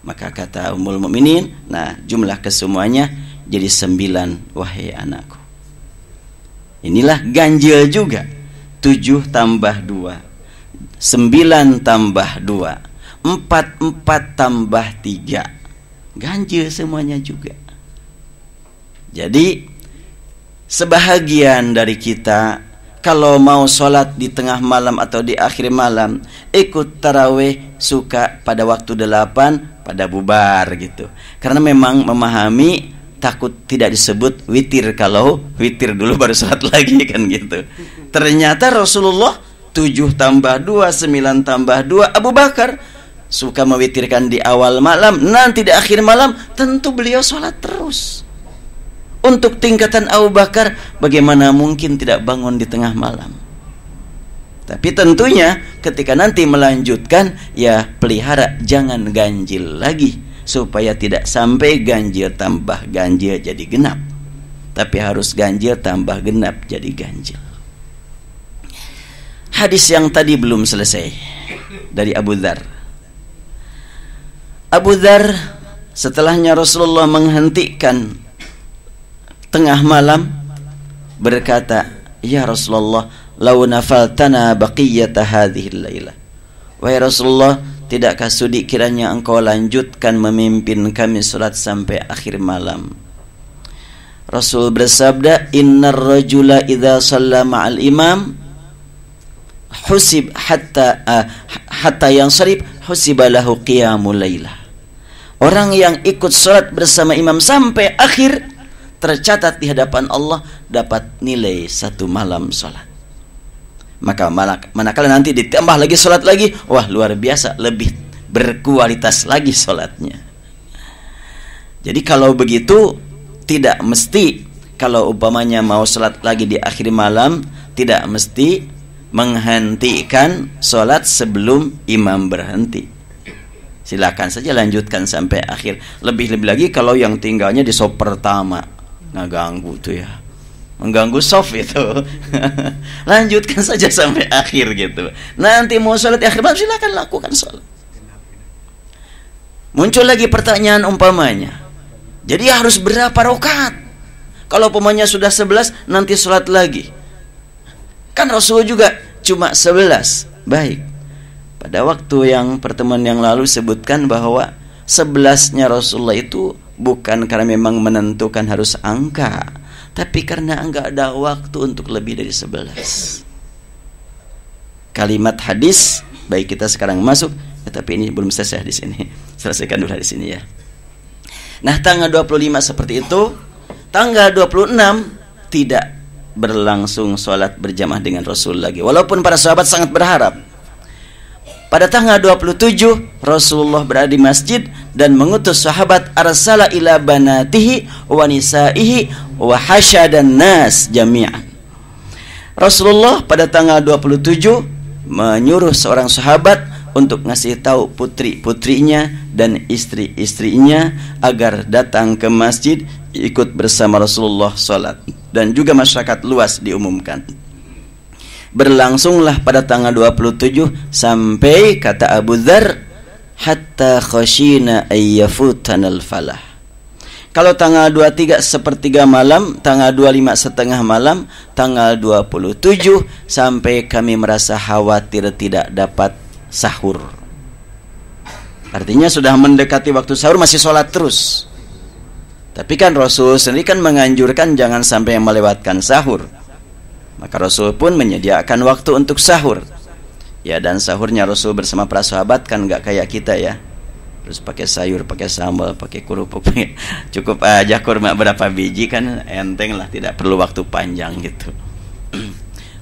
Speaker 1: Maka kata Ummul Mukminin, nah jumlah kesemuanya jadi 9 wahai anakku. Inilah ganjil juga. 7 tambah 2, 9 tambah 2, 4 tambah 3. Ganjil semuanya juga. Jadi sebahagian dari kita kalau mau sholat di tengah malam atau di akhir malam, ikut tarawih suka pada waktu 8 pada bubar gitu. Karena memang memahami takut tidak disebut witir, kalau witir dulu baru sholat lagi kan gitu. Ternyata Rasulullah 7 tambah 2, 9 tambah 2. Abu Bakar suka mewitirkan di awal malam, nanti di akhir malam tentu beliau sholat terus. Untuk tingkatan Abu Bakar, bagaimana mungkin tidak bangun di tengah malam? Tapi tentunya ketika nanti melanjutkan, ya pelihara jangan ganjil lagi, supaya tidak sampai ganjil tambah ganjil jadi genap. Tapi harus ganjil tambah genap jadi ganjil. Hadis yang tadi belum selesai dari Abu Dzar. Abu Dzar setelahnya Rasulullah menghentikan tengah malam berkata, ya Rasulullah, lau nafaltana baqiyata hadhil lailah. Wahai Rasulullah, tidakkah sudi kiranya engkau lanjutkan memimpin kami salat sampai akhir malam? Rasul bersabda, innar rajula idza shalla ma'al imam husib hatta yansarif husiba lahu qiyamul lailah. Orang yang ikut salat bersama imam sampai akhir tercatat di hadapan Allah dapat nilai 1 malam sholat. Maka manakala nanti ditambah lagi sholat lagi, wah luar biasa, lebih berkualitas lagi sholatnya. Jadi kalau begitu, tidak mesti kalau umpamanya mau sholat lagi di akhir malam, tidak mesti menghentikan sholat sebelum imam berhenti. Silakan saja lanjutkan sampai akhir. Lebih-lebih lagi kalau yang tinggalnya di sop pertama, nggak ganggu tuh ya, mengganggu soft itu. Lanjutkan saja sampai akhir gitu. Nanti mau sholat di akhir malam, silakan lakukan sholat. Muncul lagi pertanyaan umpamanya, jadi harus berapa rakaat? Kalau umpamanya sudah 11, nanti sholat lagi. Kan Rasul juga cuma 11. Baik, pada waktu yang pertemuan yang lalu sebutkan bahwa 11-nya Rasulullah itu bukan karena memang menentukan harus angka, Tapi karena enggak ada waktu untuk lebih dari 11. Kalimat hadis, baik kita sekarang masuk, tapi ini belum selesai di sini. Selesaikan dulu di sini ya. Nah, tanggal 25 seperti itu. Tanggal 26 tidak berlangsung sholat berjamaah dengan Rasul lagi. Walaupun para sahabat sangat berharap. Pada tanggal 27 Rasulullah berada di masjid dan mengutus sahabat arsala ila banatihi wa nisaihi wa hasyadan nas jami'an. Rasulullah pada tanggal 27 menyuruh seorang sahabat untuk ngasih tahu putri-putrinya dan istri-istrinya agar datang ke masjid ikut bersama Rasulullah salat, dan juga masyarakat luas diumumkan. Berlangsunglah pada tanggal 27 sampai kata Abu Dzar hatta khashina ayyafutanal falah. Kalau tanggal 23 sepertiga malam, tanggal 25 setengah malam, tanggal 27 sampai kami merasa khawatir tidak dapat sahur. Artinya sudah mendekati waktu sahur masih sholat terus. Tapi kan Rasul sendiri kan menganjurkan jangan sampai melewatkan sahur. Maka Rasul pun menyediakan waktu untuk sahur. Ya, dan sahurnya Rasul bersama para sahabat kan nggak kayak kita ya. Terus pakai sayur, pakai sambal, pakai kerupuk, cukup aja kurma berapa biji kan enteng lah, tidak perlu waktu panjang gitu.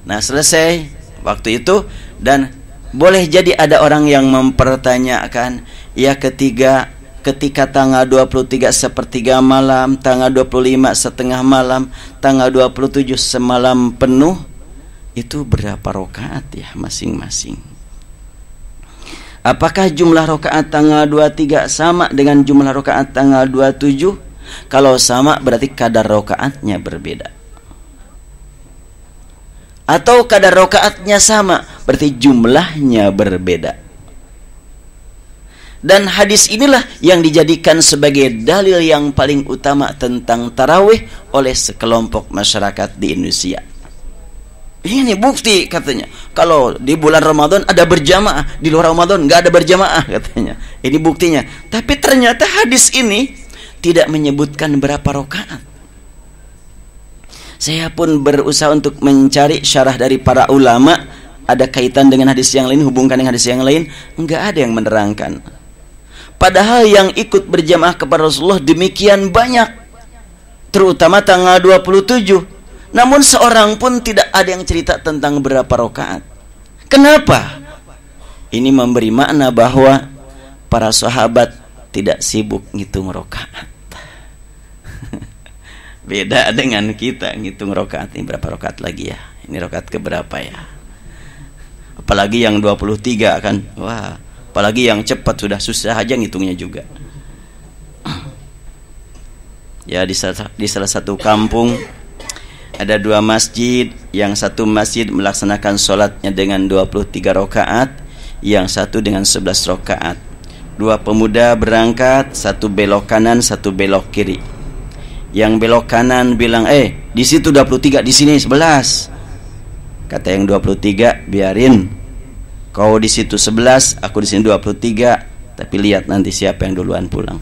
Speaker 1: Nah, selesai waktu itu, dan boleh jadi ada orang yang mempertanyakan, ya ketika tanggal 23 sepertiga malam, tanggal 25 setengah malam, tanggal 27 semalam penuh, itu berapa rakaat ya masing-masing? Apakah jumlah rakaat tanggal 23 sama dengan jumlah rakaat tanggal 27? Kalau sama berarti kadar rakaatnya berbeda. Atau kadar rakaatnya sama berarti jumlahnya berbeda. Dan hadis inilah yang dijadikan sebagai dalil yang paling utama tentang tarawih oleh sekelompok masyarakat di Indonesia. Ini bukti katanya. Kalau di bulan Ramadan ada berjamaah, di luar Ramadan nggak ada berjamaah katanya. Ini buktinya. Tapi ternyata hadis ini tidak menyebutkan berapa rakaat. Saya pun berusaha untuk mencari syarah dari para ulama, ada kaitan dengan hadis yang lain, hubungkan dengan hadis yang lain, nggak ada yang menerangkan. Padahal yang ikut berjamaah kepada Rasulullah demikian banyak, terutama tanggal 27. Namun seorang pun tidak ada yang cerita tentang berapa rakaat. Kenapa? Ini memberi makna bahwa para sahabat tidak sibuk ngitung rakaat. Beda dengan kita ngitung rakaat. Ini berapa rakaat lagi ya? Ini rakaat keberapa ya? Apalagi yang 23 kan. Wah, apalagi yang cepat sudah susah aja ngitungnya juga. Ya, di salah satu kampung ada dua masjid. Yang satu masjid melaksanakan sholatnya dengan 23 rakaat, yang satu dengan 11 rakaat. Dua pemuda berangkat, satu belok kanan, satu belok kiri. Yang belok kanan bilang, di situ 23, di sini 11. Kata yang 23, biarin. Kau di situ 11, aku di sini 23, tapi lihat nanti siapa yang duluan pulang.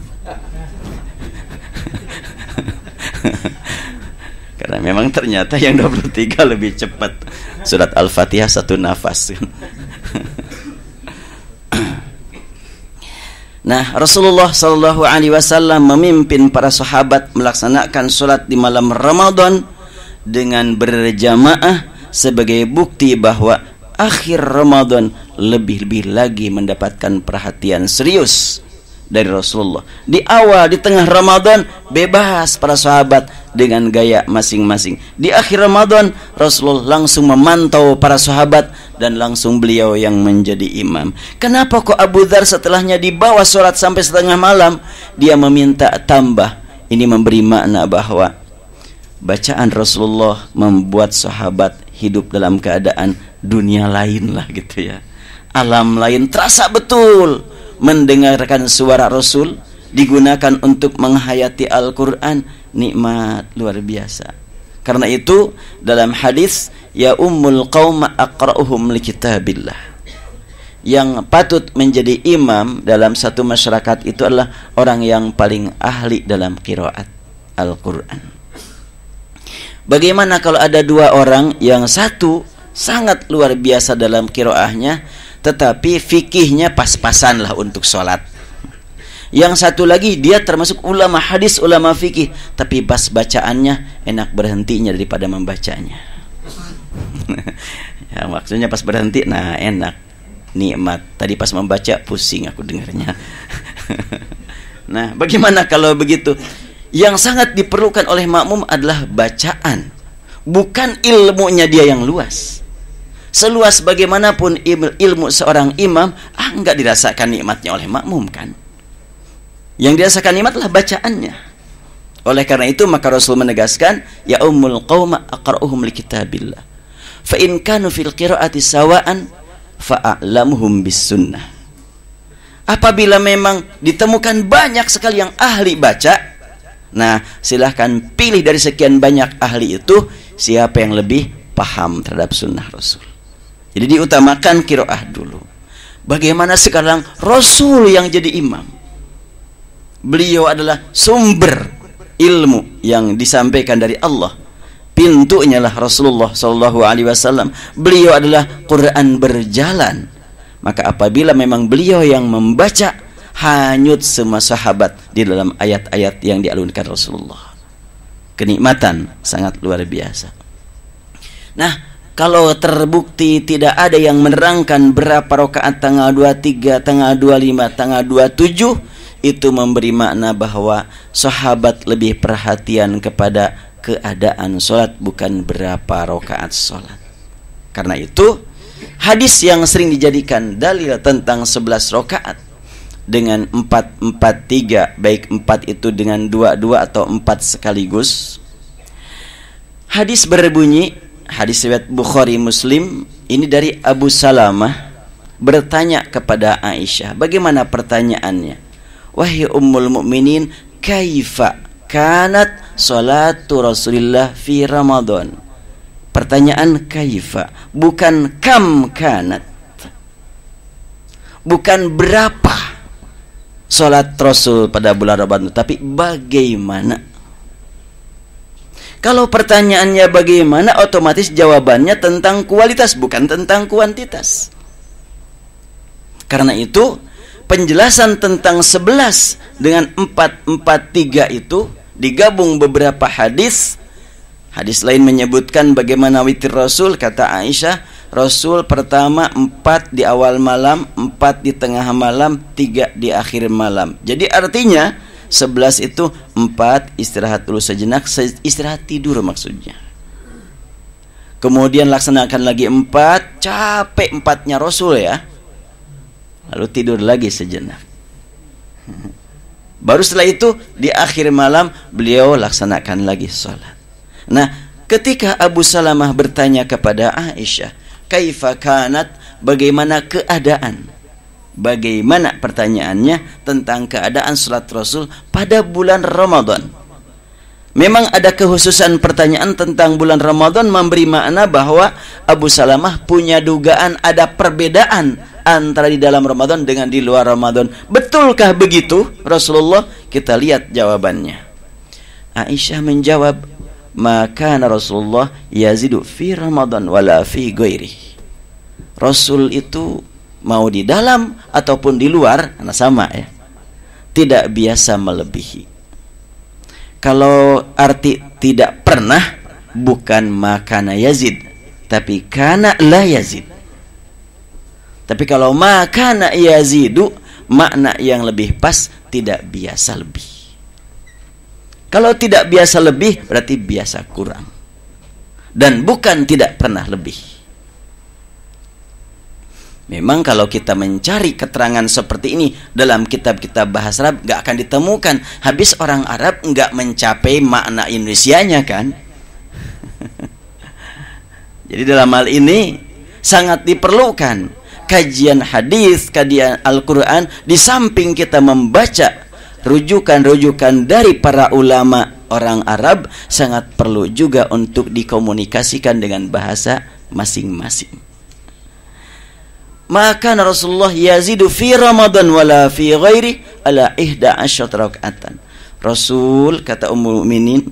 Speaker 1: Karena memang ternyata yang 23 lebih cepat. Surat Al-Fatihah satu nafas. Nah, Rasulullah SAW memimpin para sahabat melaksanakan sholat di malam Ramadan dengan berjamaah sebagai bukti bahwa akhir Ramadan lebih-lebih lagi mendapatkan perhatian serius dari Rasulullah. Di awal, di tengah Ramadan bebas para sahabat dengan gaya masing-masing. Di akhir Ramadan Rasulullah langsung memantau para sahabat dan langsung beliau yang menjadi imam. Kenapa kok Abu Dzar setelahnya dibawa sholat sampai setengah malam dia meminta tambah? Ini memberi makna bahwa bacaan Rasulullah membuat sahabat hidup dalam keadaan dunia lain lah gitu ya. Alam lain terasa betul. Mendengarkan suara Rasul digunakan untuk menghayati Al-Quran, nikmat luar biasa. Karena itu dalam hadis, ya ummul qauma aqra'uhum li kitabillah, yang patut menjadi imam dalam satu masyarakat itu adalah orang yang paling ahli dalam qiraat Al-Quran. Bagaimana kalau ada dua orang, yang satu sangat luar biasa dalam qiraahnya, tetapi fikihnya pas-pasan lah untuk sholat. Yang satu lagi dia termasuk ulama hadis, ulama fikih, tapi pas bacaannya enak berhentinya daripada membacanya. Ya, maksudnya pas berhenti, nah enak, nikmat. Tadi pas membaca pusing aku dengarnya. Nah, bagaimana kalau begitu? Yang sangat diperlukan oleh makmum adalah bacaan, bukan ilmunya dia yang luas. Seluas bagaimanapun ilmu seorang imam, enggak dirasakan nikmatnya oleh makmum kan? Yang dirasakan nikmat adalah bacaannya. Oleh karena itu maka Rasul menegaskan, ya ummul qauma aqra'uhum li kitabillah. Fa in kanu fil qira'ati sawa'an fa'alamuhum bis sunnah. Apabila memang ditemukan banyak sekali yang ahli baca, nah silahkan pilih dari sekian banyak ahli itu siapa yang lebih paham terhadap sunnah Rasul. Jadi diutamakan qiraah dulu. Bagaimana sekarang Rasul yang jadi imam? Beliau adalah sumber ilmu yang disampaikan dari Allah. Pintunya lah Rasulullah sallallahu alaihi wasallam. Beliau adalah Quran berjalan. Maka apabila memang beliau yang membaca, hanyut semua sahabat di dalam ayat-ayat yang dialunkan Rasulullah. Kenikmatan sangat luar biasa. Nah, kalau terbukti tidak ada yang menerangkan berapa rakaat tanggal 23, tanggal 25, tanggal 27, itu memberi makna bahwa sahabat lebih perhatian kepada keadaan sholat, bukan berapa rakaat sholat. Karena itu hadis yang sering dijadikan dalil tentang 11 rakaat dengan 4-4-3, baik 4 itu dengan 2-2 atau 4 sekaligus. Hadis berbunyi, hadis riwayat Bukhari Muslim, ini dari Abu Salamah bertanya kepada Aisyah. Bagaimana pertanyaannya? Wahai ummul mukminin, kaifa kanat salatu Rasulillah fi Ramadan? Pertanyaan kaifa, bukan kam kanat. Bukan berapa salat Rasul pada bulan Ramadan, tapi bagaimana. Kalau pertanyaannya bagaimana, otomatis jawabannya tentang kualitas, bukan tentang kuantitas. Karena itu penjelasan tentang 11 dengan 4-4-3 itu digabung beberapa hadis. Hadis lain menyebutkan bagaimana witir Rasul. Kata Aisyah, Rasul pertama 4 di awal malam, 4 di tengah malam, 3 di akhir malam. Jadi artinya 11 itu 4 istirahat dulu sejenak, istirahat tidur maksudnya. Kemudian laksanakan lagi 4, capek 4-nya Rasul ya, lalu tidur lagi sejenak. Baru setelah itu di akhir malam beliau laksanakan lagi sholat. Nah, ketika Abu Salamah bertanya kepada Aisyah, kaifa kanat, bagaimana keadaan? Bagaimana pertanyaannya tentang keadaan sholat Rasul pada bulan Ramadan? Memang ada kekhususan pertanyaan tentang bulan Ramadan memberi makna bahwa Abu Salamah punya dugaan ada perbedaan antara di dalam Ramadan dengan di luar Ramadan. Betulkah begitu Rasulullah? Kita lihat jawabannya. Aisyah menjawab, maka Rasulullah yazidu fi Ramadan wala fi ghairi. Rasul itu mau di dalam ataupun di luar, sama ya, tidak biasa melebihi. Kalau arti tidak pernah, bukan makana yazid, tapi kana la yazid. Tapi kalau makana yazidu, makna yang lebih pas, tidak biasa lebih. Kalau tidak biasa lebih, berarti biasa kurang. Dan bukan tidak pernah lebih. Memang kalau kita mencari keterangan seperti ini dalam kitab-kitab bahasa Arab, gak akan ditemukan. Habis orang Arab gak mencapai makna Indonesianya kan. Jadi dalam hal ini sangat diperlukan kajian hadis, kajian Al-Quran, di samping kita membaca rujukan-rujukan dari para ulama orang Arab, sangat perlu juga untuk dikomunikasikan dengan bahasa masing-masing. Maka Rasulullah yazidu fi Ramadan wala fi ghairi ala 11 rakaatan. Rasul, kata Ummul Mukminin,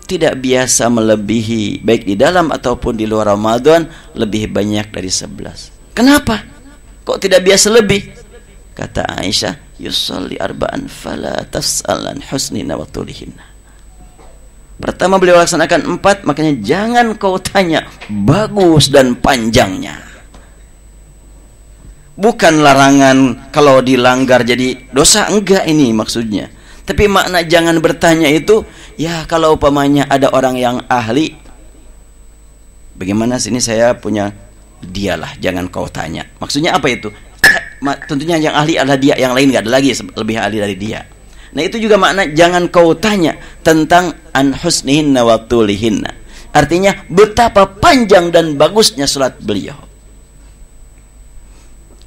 Speaker 1: tidak biasa melebihi baik di dalam ataupun di luar Ramadan lebih banyak dari 11. Kenapa? Kok tidak biasa lebih? Kata Aisyah, yusalli arba'an fala tas'alan husnina wa tulihinna. Pertama beliau laksanakan 4, makanya jangan kau tanya bagus dan panjangnya. Bukan larangan kalau dilanggar jadi dosa, enggak ini maksudnya. Tapi makna jangan bertanya itu, ya kalau umpamanya ada orang yang ahli, bagaimana sini saya punya dialah, jangan kau tanya. Maksudnya apa itu? Tentunya yang ahli adalah dia, yang lain nggak ada lagi lebih ahli dari dia. Nah itu juga makna jangan kau tanya tentang an husnihinna wa tulihinna. Artinya betapa panjang dan bagusnya salat beliau.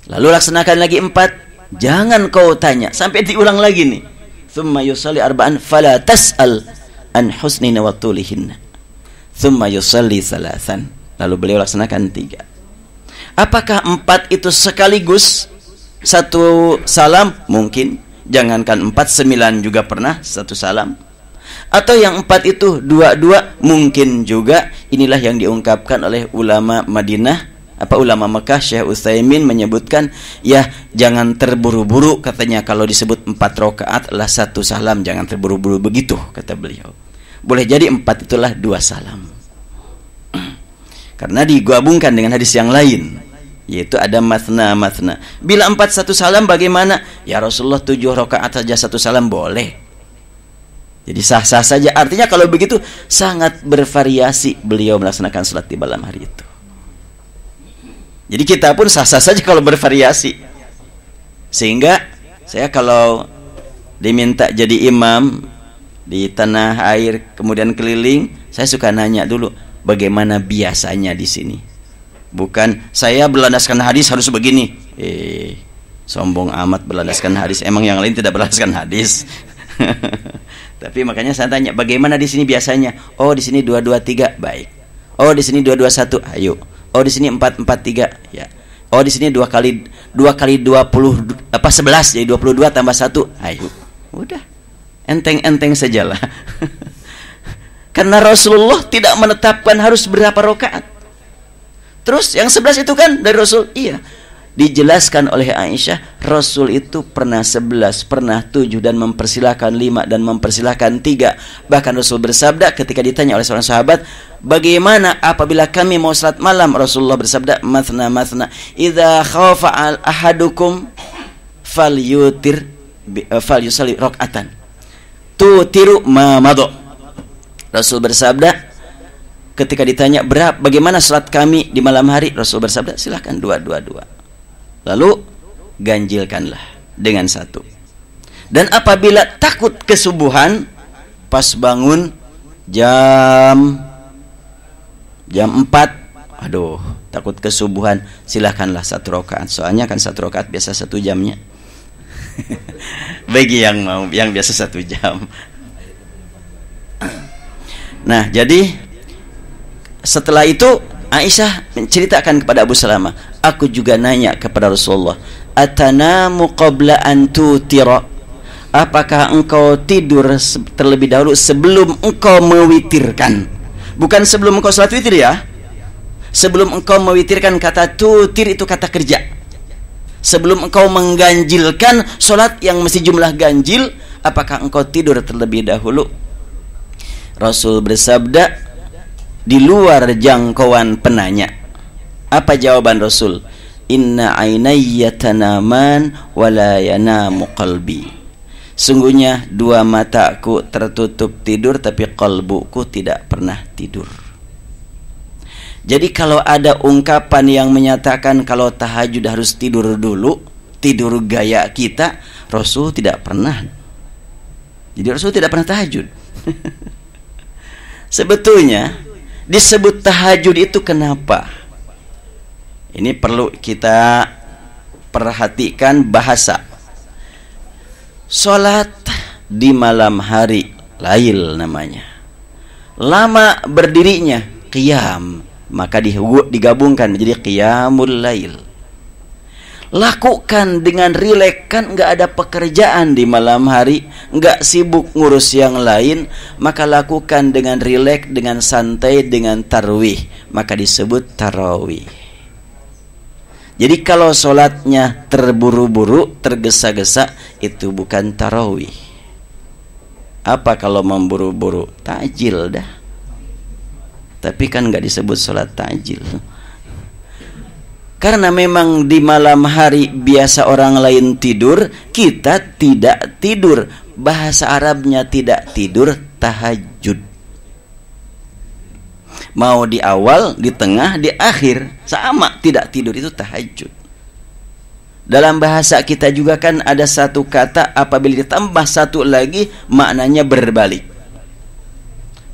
Speaker 1: Lalu laksanakan lagi 4, jangan kau tanya, sampai diulang lagi nih. Thumma yusalli arba'an fala tas'al an husnina wa tulihinna. Thumma yusalli thalathan. Lalu beliau laksanakan 3. Apakah 4 itu sekaligus satu salam? Mungkin. Jangankan 4, 9 juga pernah satu salam. Atau yang 4 itu 2-2? Mungkin juga. Inilah yang diungkapkan oleh ulama Madinah, ulama Mekah, Syekh Utsaimin menyebutkan, ya jangan terburu-buru, katanya kalau disebut 4 rakaat adalah satu salam, jangan terburu-buru begitu, kata beliau. Boleh jadi 4 itulah 2 salam. Karena digabungkan dengan hadis yang lain, yaitu ada mathna. Bila 4 satu salam bagaimana? Ya Rasulullah 7 rakaat saja satu salam boleh. Jadi sah-sah saja. Artinya kalau begitu sangat bervariasi beliau melaksanakan salat di malam hari itu. Jadi kita pun sah-sah saja kalau bervariasi. Sehingga saya kalau diminta jadi imam di tanah air kemudian keliling, saya suka nanya dulu bagaimana biasanya di sini. Bukan saya berlandaskan hadis harus begini. Sombong amat berlandaskan hadis. Emang yang lain tidak berlandaskan hadis. Tapi makanya saya tanya bagaimana di sini biasanya. Oh di sini 2-2-3 baik. Oh di sini 2-2-1 ayo. Oh di sini 4-4-3 ya. Oh di sini 2 kali 11 jadi 22 tambah 1 ayo. Udah. Enteng-enteng sajalah. Karena Rasulullah tidak menetapkan harus berapa rakaat. Terus yang 11 itu kan dari Rasul. Iya. Dijelaskan oleh Aisyah, Rasul itu pernah 11, pernah 7 dan mempersilahkan 5 dan mempersilahkan 3. Bahkan Rasul bersabda ketika ditanya oleh seorang sahabat, bagaimana apabila kami mau salat malam? Rasulullah bersabda, mathna. Idza khafa ahadukum falyusalli rak'atan. Tutiru ma madha. Rasul bersabda ketika ditanya bagaimana salat kami di malam hari, Rasul bersabda silahkan 2-2-2. Lalu ganjilkanlah dengan 1. Dan apabila takut kesubuhan, pas bangun jam 4, aduh takut kesubuhan, silahkanlah 1 rakaat. Soalnya kan 1 rakaat biasa 1 jamnya. Bagi yang mau, yang biasa 1 jam. Nah jadi setelah itu Aisyah menceritakan kepada Abu Salamah, aku juga nanya kepada Rasulullah, atanamu qabla an tutira? Apakah engkau tidur terlebih dahulu sebelum engkau mewitirkan? Bukan sebelum engkau salat witir ya. Sebelum engkau mewitirkan, kata tutir itu kata kerja. Sebelum engkau mengganjilkan salat yang mesti jumlah ganjil, apakah engkau tidur terlebih dahulu? Rasul bersabda di luar jangkauan penanya. Apa jawaban Rasul? Inna ainayya tanaman wa la yanamu qalbi. Sungguhnya 2 mataku tertutup tidur, tapi kalbuku tidak pernah tidur. Jadi kalau ada ungkapan yang menyatakan kalau tahajud harus tidur dulu, tidur gaya kita, Rasul tidak pernah. Jadi Rasul tidak pernah tahajud. Sebetulnya disebut tahajud itu kenapa? Ini perlu kita perhatikan bahasa. Salat di malam hari, lail namanya. Lama berdirinya, qiyam, maka digabungkan menjadi qiyamul lail. Lakukan dengan rileks, kan nggak ada pekerjaan di malam hari, nggak sibuk ngurus yang lain, maka lakukan dengan rileks, dengan santai, dengan tarwih, maka disebut tarawih. Jadi kalau sholatnya terburu-buru, tergesa-gesa, itu bukan tarawih. Apa kalau memburu-buru? Tajil dah. Tapi kan nggak disebut sholat tajil. Karena memang di malam hari biasa orang lain tidur, kita tidak tidur. Bahasa Arabnya tidak tidur, tahajud. Mau di awal, di tengah, di akhir, sama, tidak tidur itu tahajud. Dalam bahasa kita juga kan ada satu kata, apabila ditambah satu lagi, maknanya berbalik.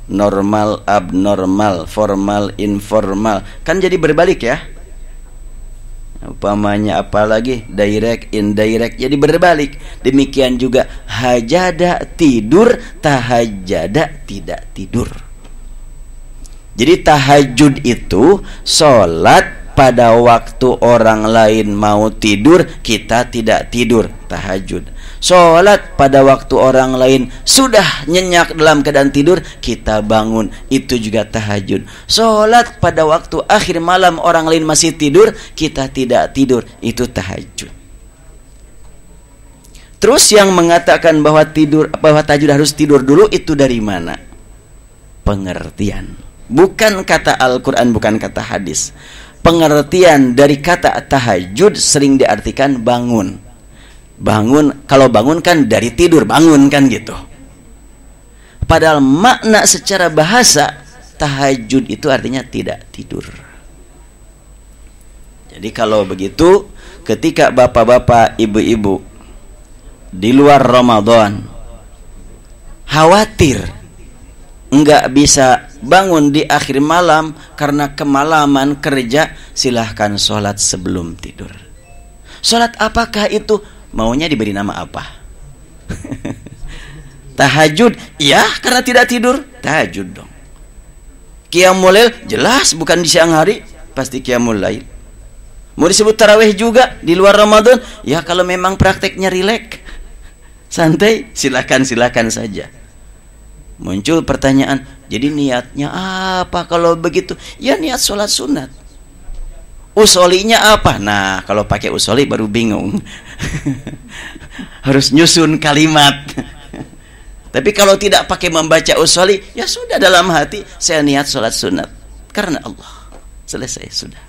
Speaker 1: Normal, abnormal, formal, informal, kan jadi berbalik ya. Umpamanya apalagi direct, indirect, jadi berbalik. Demikian juga hajada tidur, tahajada tidak tidur. Jadi tahajud itu sholat pada waktu orang lain mau tidur, kita tidak tidur, tahajud. Sholat pada waktu orang lain sudah nyenyak dalam keadaan tidur, kita bangun, itu juga tahajud. Sholat pada waktu akhir malam orang lain masih tidur, kita tidak tidur, itu tahajud. Terus yang mengatakan bahwa tahajud harus tidur dulu, itu dari mana? Pengertian. Bukan kata Al-Quran, bukan kata hadis. Pengertian dari kata tahajud sering diartikan bangun. Bangun, kalau bangun kan dari tidur, bangun kan gitu. Padahal makna secara bahasa tahajud itu artinya tidak tidur. Jadi kalau begitu, ketika bapak-bapak, ibu-ibu di luar Ramadan khawatir enggak bisa bangun di akhir malam karena kemalaman kerja, silahkan sholat sebelum tidur. Sholat apakah itu? Maunya diberi nama apa? Tahajud? Ya, karena tidak tidur, tahajud dong. Qiyamul lail? Jelas bukan di siang hari, pasti qiyamul lail. Mau disebut tarawih juga di luar Ramadan? Ya, kalau memang prakteknya rileks, santai, silakan saja. Muncul pertanyaan, jadi niatnya apa kalau begitu? Ya niat sholat sunat. Usolinya apa? Nah, kalau pakai usoli baru bingung. Harus nyusun kalimat. Tapi kalau tidak pakai membaca usoli, ya sudah dalam hati, saya niat sholat sunat karena Allah. Selesai, sudah.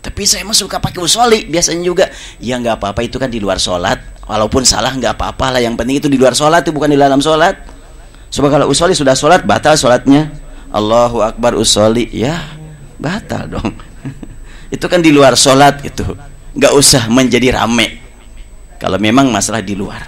Speaker 1: Tapi saya mah suka pakai usoli, biasanya juga. Ya nggak apa-apa, itu kan di luar sholat. Walaupun salah nggak apa-apa lah, yang penting itu di luar sholat, itu bukan di dalam sholat. Sebab kalau usoli sudah sholat, batal sholatnya. Allahu Akbar usoli, ya batal dong. Itu kan di luar sholat, itu nggak usah menjadi rame kalau memang masalah di luar.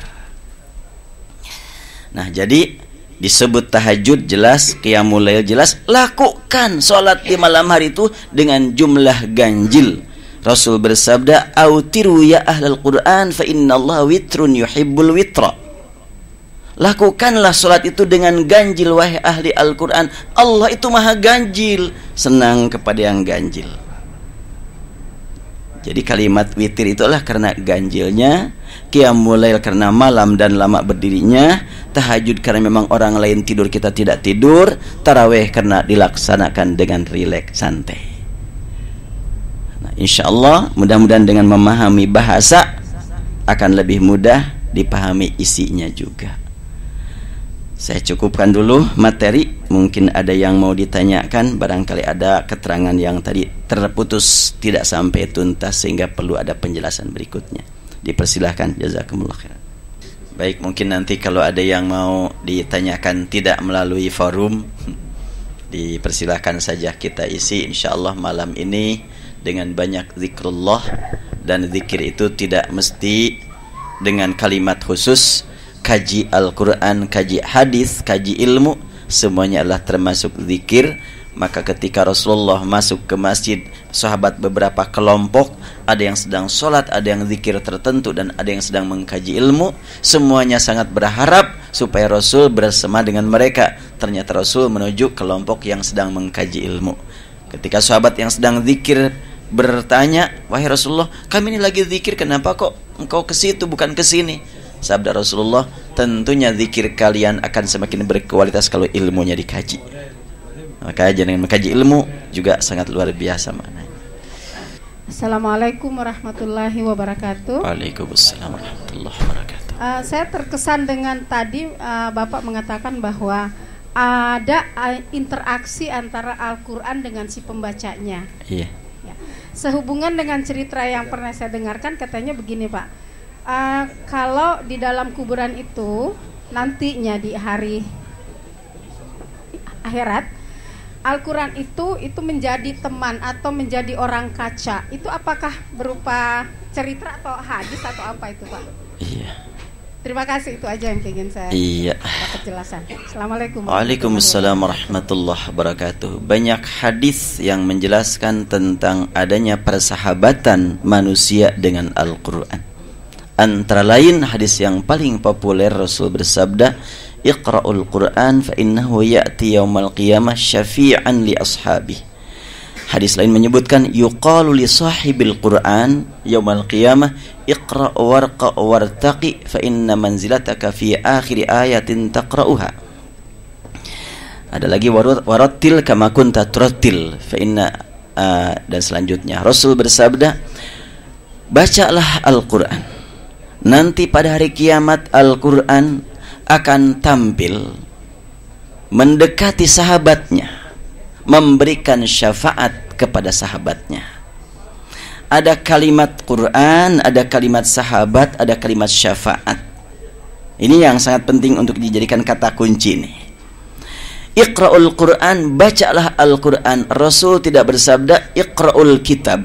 Speaker 1: Nah, jadi disebut tahajud jelas, qiyamul lail jelas. Lakukan sholat di malam hari itu dengan jumlah ganjil. Rasul bersabda, autiru ya ahlal Quran fa innallaha witrun yuhibbul witra. Lakukanlah sholat itu dengan ganjil, wahai ahli Al-Quran. Allah itu maha ganjil, senang kepada yang ganjil. Jadi kalimat witir itulah karena ganjilnya, qiyamul lail karena malam dan lama berdirinya, tahajud karena memang orang lain tidur kita tidak tidur, tarawih karena dilaksanakan dengan rileks, santai. Nah, insyaallah mudah-mudahan dengan memahami bahasa akan lebih mudah dipahami isinya juga. Saya cukupkan dulu materi. Mungkin ada yang mau ditanyakan, barangkali ada keterangan yang tadi terputus tidak sampai tuntas sehingga perlu ada penjelasan berikutnya. Dipersilahkan, jazakumullah khairan. Baik, mungkin nanti kalau ada yang mau ditanyakan tidak melalui forum, dipersilahkan saja kita isi insyaallah malam ini dengan banyak zikrullah. Dan zikir itu tidak mesti dengan kalimat khusus. Kaji Al-Quran, kaji hadis, kaji ilmu, semuanya adalah termasuk zikir. Maka ketika Rasulullah masuk ke masjid, sahabat beberapa kelompok, ada yang sedang sholat, ada yang zikir tertentu, dan ada yang sedang mengkaji ilmu. Semuanya sangat berharap supaya Rasul bersama dengan mereka. Ternyata Rasul menuju kelompok yang sedang mengkaji ilmu. Ketika sahabat yang sedang zikir bertanya, wahai Rasulullah, kami ini lagi zikir, kenapa kok engkau ke situ bukan ke sini? Sabda Rasulullah, tentunya zikir kalian akan semakin berkualitas kalau ilmunya dikaji. Maka dengan mengkaji ilmu juga sangat luar biasa maknanya.
Speaker 2: Assalamualaikum warahmatullahi wabarakatuh.
Speaker 1: Waalaikumsalam warahmatullahi wabarakatuh.
Speaker 2: Saya terkesan dengan tadi Bapak mengatakan bahwa ada interaksi antara Al-Quran dengan si pembacanya.
Speaker 1: Iya.
Speaker 2: Ya. Sehubungan dengan cerita yang pernah saya dengarkan, katanya begini Pak, kalau di dalam kuburan itu nantinya di hari akhirat, Al-Quran itu menjadi teman atau menjadi orang kaca. Itu apakah berupa cerita atau hadis atau apa itu Pak?
Speaker 1: Iya.
Speaker 2: Terima kasih, itu aja yang ingin saya dapat jelasan. Assalamualaikum.
Speaker 1: Waalaikumsalam warahmatullahi wabarakatuh. Banyak hadis yang menjelaskan tentang adanya persahabatan manusia dengan Al-Quran. Antara lain hadis yang paling populer, Rasul bersabda, Iqra'ul Quran fa innahu ya'ti yaumal qiyamah syafi'an li ashabi. Hadis lain menyebutkan, yuqalu li sahibil Quran yaumal qiyamah iqra' warqa' wartaqi fa inna manzilataka fi akhir ayatin taqra'uha. Ada lagi warattil kama kunta turattil fa inna dan selanjutnya Rasul bersabda, bacalah Al-Quran, nanti pada hari kiamat Al-Quran akan tampil mendekati sahabatnya, memberikan syafaat kepada sahabatnya. Ada kalimat Quran, ada kalimat sahabat, ada kalimat syafaat. Ini yang sangat penting untuk dijadikan kata kunci ini. Iqra'ul Quran, bacalah Al-Quran. Rasul tidak bersabda Iqra'ul kitab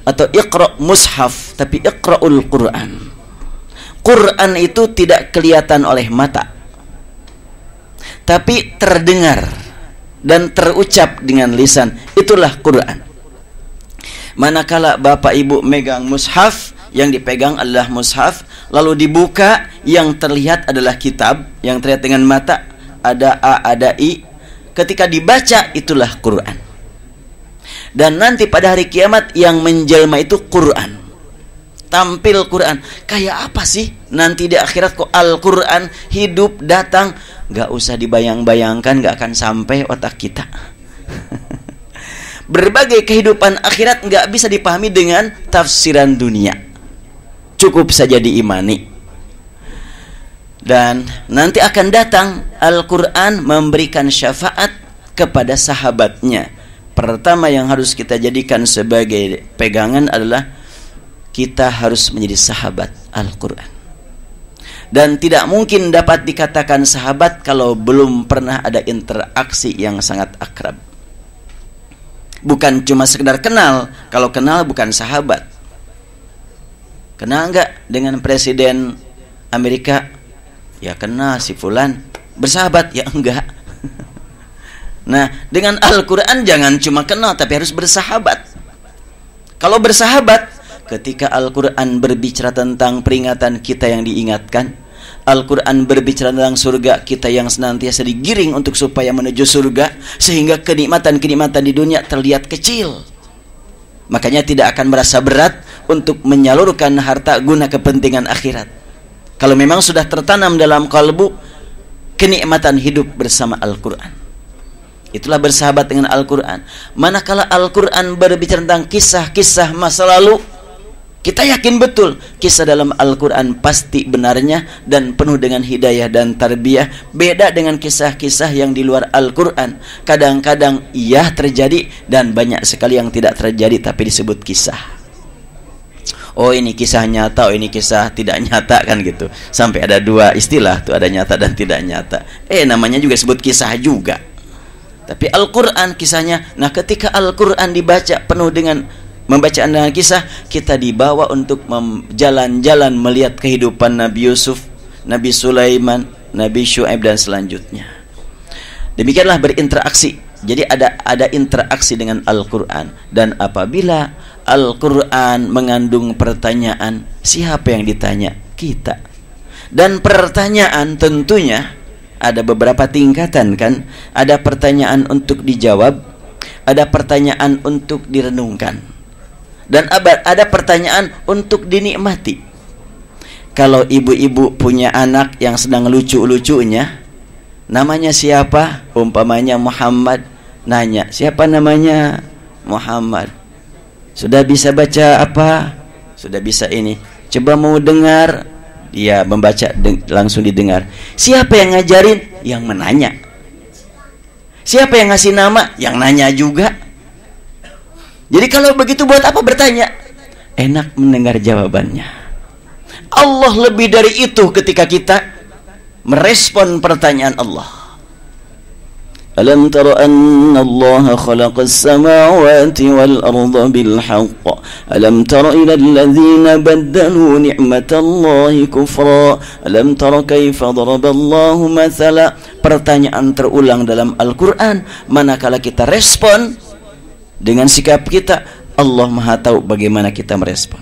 Speaker 1: atau Iqra' mushaf, tapi Iqra'ul Quran. Quran itu tidak kelihatan oleh mata, tapi terdengar dan terucap dengan lisan. Itulah Quran. Manakala Bapak Ibu megang mushaf, yang dipegang adalah mushaf, lalu dibuka, yang terlihat adalah kitab, yang terlihat dengan mata, ada A, ada I. Ketika dibaca, itulah Quran. Dan nanti pada hari kiamat yang menjelma itu Quran. Tampil Quran. Kayak apa sih nanti di akhirat kok Al-Quran hidup datang? Gak usah dibayang-bayangkan, gak akan sampai otak kita. Berbagai kehidupan akhirat gak bisa dipahami dengan tafsiran dunia. Cukup saja diimani. Dan nanti akan datang Al-Quran memberikan syafaat kepada sahabatnya. Pertama yang harus kita jadikan sebagai pegangan adalah kita harus menjadi sahabat Al-Quran. Dan tidak mungkin dapat dikatakan sahabat kalau belum pernah ada interaksi yang sangat akrab. Bukan cuma sekedar kenal. Kalau kenal bukan sahabat. Kenal enggak dengan Presiden Amerika? Ya kenal si fulan. Bersahabat? Ya enggak. Nah, dengan Al-Quran jangan cuma kenal, tapi harus bersahabat. Kalau bersahabat, ketika Al-Quran berbicara tentang peringatan, kita yang diingatkan. Al-Quran berbicara tentang surga, kita yang senantiasa digiring untuk supaya menuju surga, sehingga kenikmatan-kenikmatan di dunia terlihat kecil. Makanya tidak akan merasa berat untuk menyalurkan harta guna kepentingan akhirat. Kalau memang sudah tertanam dalam kalbu kenikmatan hidup bersama Al-Quran. Itulah bersahabat dengan Al-Quran. Manakala Al-Quran berbicara tentang kisah-kisah masa lalu, kita yakin betul kisah dalam Al-Quran pasti benarnya dan penuh dengan hidayah dan tarbiyah. Beda dengan kisah-kisah yang di luar Al-Quran. Kadang-kadang iya terjadi dan banyak sekali yang tidak terjadi tapi disebut kisah. Oh ini kisah nyata, oh ini kisah tidak nyata, kan gitu. Sampai ada dua istilah tuh, ada nyata dan tidak nyata. Namanya juga sebut kisah juga. Tapi Al-Quran kisahnya. Nah ketika Al-Quran dibaca penuh dengan membacaan dengan kisah, kita dibawa untuk jalan-jalan melihat kehidupan Nabi Yusuf, Nabi Sulaiman, Nabi Syuaib dan selanjutnya. Demikianlah berinteraksi. Jadi ada interaksi dengan Al-Quran. Dan apabila Al-Quran mengandung pertanyaan, siapa yang ditanya? Kita. Dan pertanyaan tentunya ada beberapa tingkatan kan. Ada pertanyaan untuk dijawab, ada pertanyaan untuk direnungkan. Dan ada pertanyaan untuk dinikmati. Kalau ibu-ibu punya anak yang sedang lucu-lucunya, namanya siapa? Umpamanya Muhammad, nanya, siapa namanya? Muhammad. Sudah bisa baca apa? Sudah bisa ini. Coba mau dengar, dia membaca langsung didengar. Siapa yang ngajarin? Yang menanya. Siapa yang ngasih nama? Yang nanya juga. Jadi kalau begitu buat apa bertanya? Enak mendengar jawabannya. Allah lebih dari itu ketika kita merespon pertanyaan Allah. Alam tara anna Allah khalaqas samawati wal arda bil haqq. Alam tara ila alladhina baddalu ni'matallahi kufra. Alam tara kaifa daraballahu mathala. Pertanyaan terulang dalam Al-Qur'an. Manakala kita respon dengan sikap kita, Allah Maha tahu bagaimana kita merespon.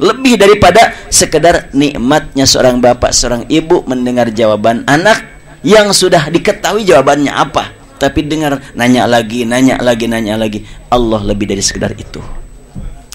Speaker 1: Lebih daripada sekedar nikmatnya seorang bapak, seorang ibu mendengar jawaban anak yang sudah diketahui jawabannya apa, tapi dengar nanya lagi, nanya lagi, nanya lagi. Allah lebih dari sekedar itu.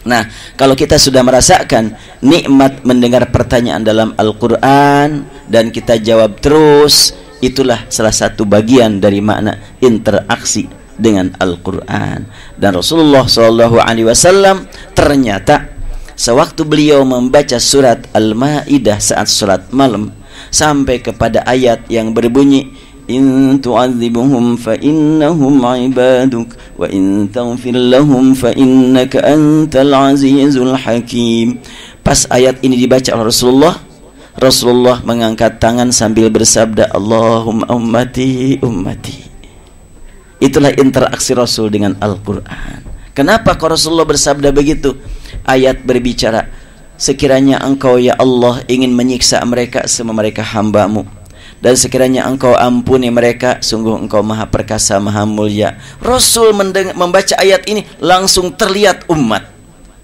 Speaker 1: Nah, kalau kita sudah merasakan nikmat mendengar pertanyaan dalam Al-Quran dan kita jawab terus, itulah salah satu bagian dari makna interaksi dengan Al-Quran. Dan Rasulullah SAW ternyata sewaktu beliau membaca surat Al-Ma'idah saat surat malam sampai kepada ayat yang berbunyi in tu'adzibuhum fa innahum 'ibaduk wa in taghfir lahum fa innaka antal azizul hakim. Pas ayat ini dibaca oleh Rasulullah mengangkat tangan sambil bersabda, Allahumma ummati ummati. Itulah interaksi Rasul dengan Al-Quran. Kenapa kok Rasulullah bersabda begitu? Ayat berbicara, sekiranya engkau ya Allah ingin menyiksa mereka, semua mereka hambamu, dan sekiranya engkau ampuni mereka, sungguh engkau maha perkasa, maha mulia. Rasul membaca ayat ini langsung terlihat umat,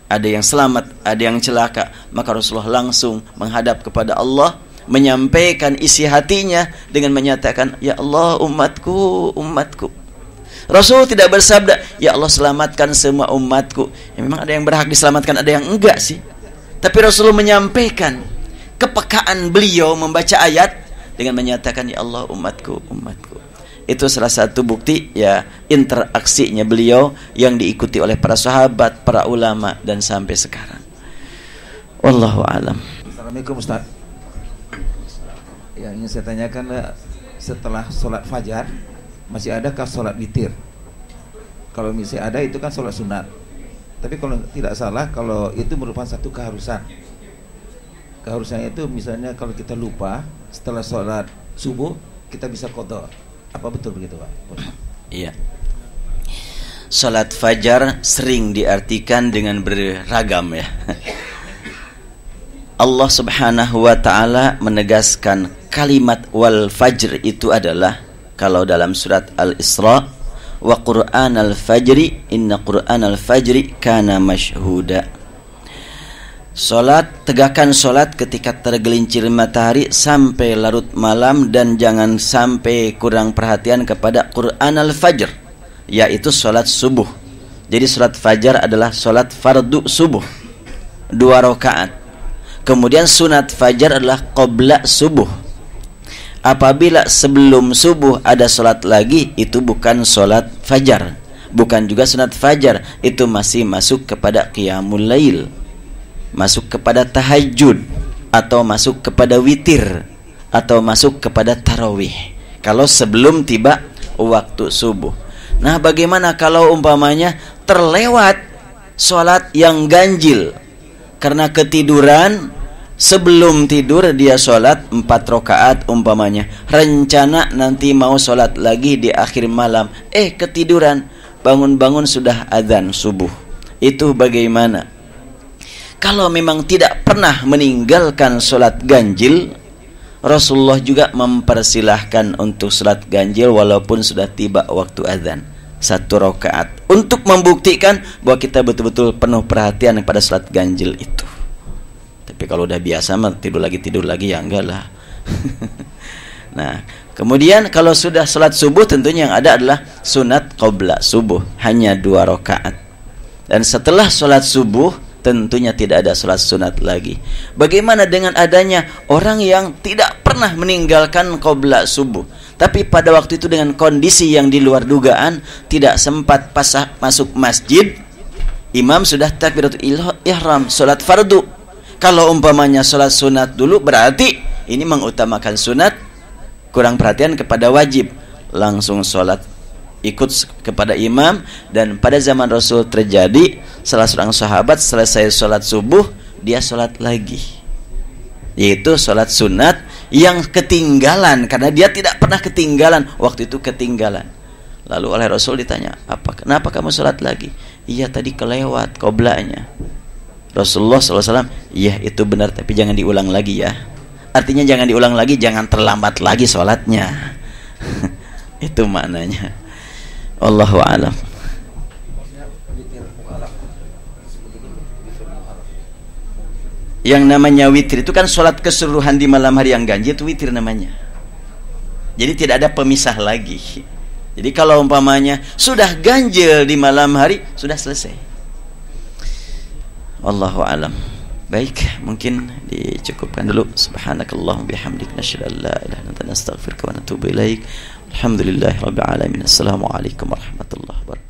Speaker 1: ada yang selamat, ada yang celaka. Maka Rasulullah langsung menghadap kepada Allah, menyampaikan isi hatinya dengan menyatakan, ya Allah umatku, umatku. Rasul tidak bersabda, ya Allah selamatkan semua umatku. Ya, memang ada yang berhak diselamatkan, ada yang enggak sih. Tapi Rasulullah menyampaikan kepekaan beliau membaca ayat dengan menyatakan, ya Allah umatku, umatku. Itu salah satu bukti ya interaksinya beliau yang diikuti oleh para sahabat, para ulama, dan sampai sekarang. Wallahu alam.
Speaker 3: Assalamualaikum Ustaz. Yang ingin saya tanyakan, setelah sholat fajar masih adakah sholat witir? Kalau misalnya ada, itu kan sholat sunat. Tapi kalau tidak salah, kalau itu merupakan satu keharusan. Keharusannya itu misalnya kalau kita lupa setelah sholat subuh, kita bisa qadha. Apa betul begitu Pak?
Speaker 1: Iya. Sholat fajar sering diartikan dengan beragam ya. Allah Subhanahu wa ta'ala menegaskan kalimat wal fajr itu adalah, kalau dalam surat Al-Isra, wa Qur'an al-fajri inna Qur'an al-fajri kana mashhuda. Salat, tegakkan salat ketika tergelincir matahari sampai larut malam, dan jangan sampai kurang perhatian kepada Qur'an al-fajr, yaitu salat subuh. Jadi salat fajar adalah salat fardu subuh 2 rakaat. Kemudian sunat fajar adalah qabla subuh. Apabila sebelum subuh ada solat lagi, itu bukan solat fajar, bukan juga sunat fajar, itu masih masuk kepada qiyamul lail, masuk kepada tahajud, atau masuk kepada witir, atau masuk kepada tarawih, kalau sebelum tiba waktu subuh. Nah, bagaimana kalau umpamanya terlewat solat yang ganjil karena ketiduran? Sebelum tidur dia sholat 4 rakaat umpamanya, rencana nanti mau sholat lagi di akhir malam, ketiduran, bangun-bangun sudah azan subuh. Itu bagaimana? Kalau memang tidak pernah meninggalkan sholat ganjil, Rasulullah juga mempersilahkan untuk sholat ganjil walaupun sudah tiba waktu azan 1 rakaat, untuk membuktikan bahwa kita betul-betul penuh perhatian pada sholat ganjil itu. Tapi kalau udah biasa mah tidur lagi ya enggak lah. Nah, kemudian kalau sudah sholat subuh, tentunya yang ada adalah sunat qabla subuh, hanya 2 rakaat. Dan setelah sholat subuh tentunya tidak ada sholat sunat lagi. Bagaimana dengan adanya orang yang tidak pernah meninggalkan qobla subuh, tapi pada waktu itu dengan kondisi yang di luar dugaan, tidak sempat masuk masjid, imam sudah takbiratul ihram, sholat fardu. Kalau umpamanya sholat sunat dulu, berarti ini mengutamakan sunat, kurang perhatian kepada wajib, langsung sholat ikut kepada imam. Dan pada zaman Rasul terjadi salah seorang sahabat selesai sholat subuh, dia sholat lagi, yaitu sholat sunat yang ketinggalan, karena dia tidak pernah ketinggalan, waktu itu ketinggalan. Lalu oleh Rasul ditanya, kenapa kamu sholat lagi? Iya, tadi kelewat qoblanya. Rasulullah SAW, iya itu benar, tapi jangan diulang lagi ya. Artinya jangan diulang lagi, jangan terlambat lagi sholatnya. Itu maknanya. Allahu a'lam. Yang namanya witir itu kan sholat keseluruhan di malam hari yang ganjil, itu witir namanya. Jadi tidak ada pemisah lagi. Jadi kalau umpamanya sudah ganjil di malam hari, sudah selesai. Allahu a'lam. Baik, mungkin dicukupkan dulu. Subhanakallahumma bihamdik, nasyhadu an la ilaha illa anta, nastaghfiruka wa natubu ilaik. Alhamdulillahirabbil alamin. Assalamualaikum warahmatullahi wabarakatuh.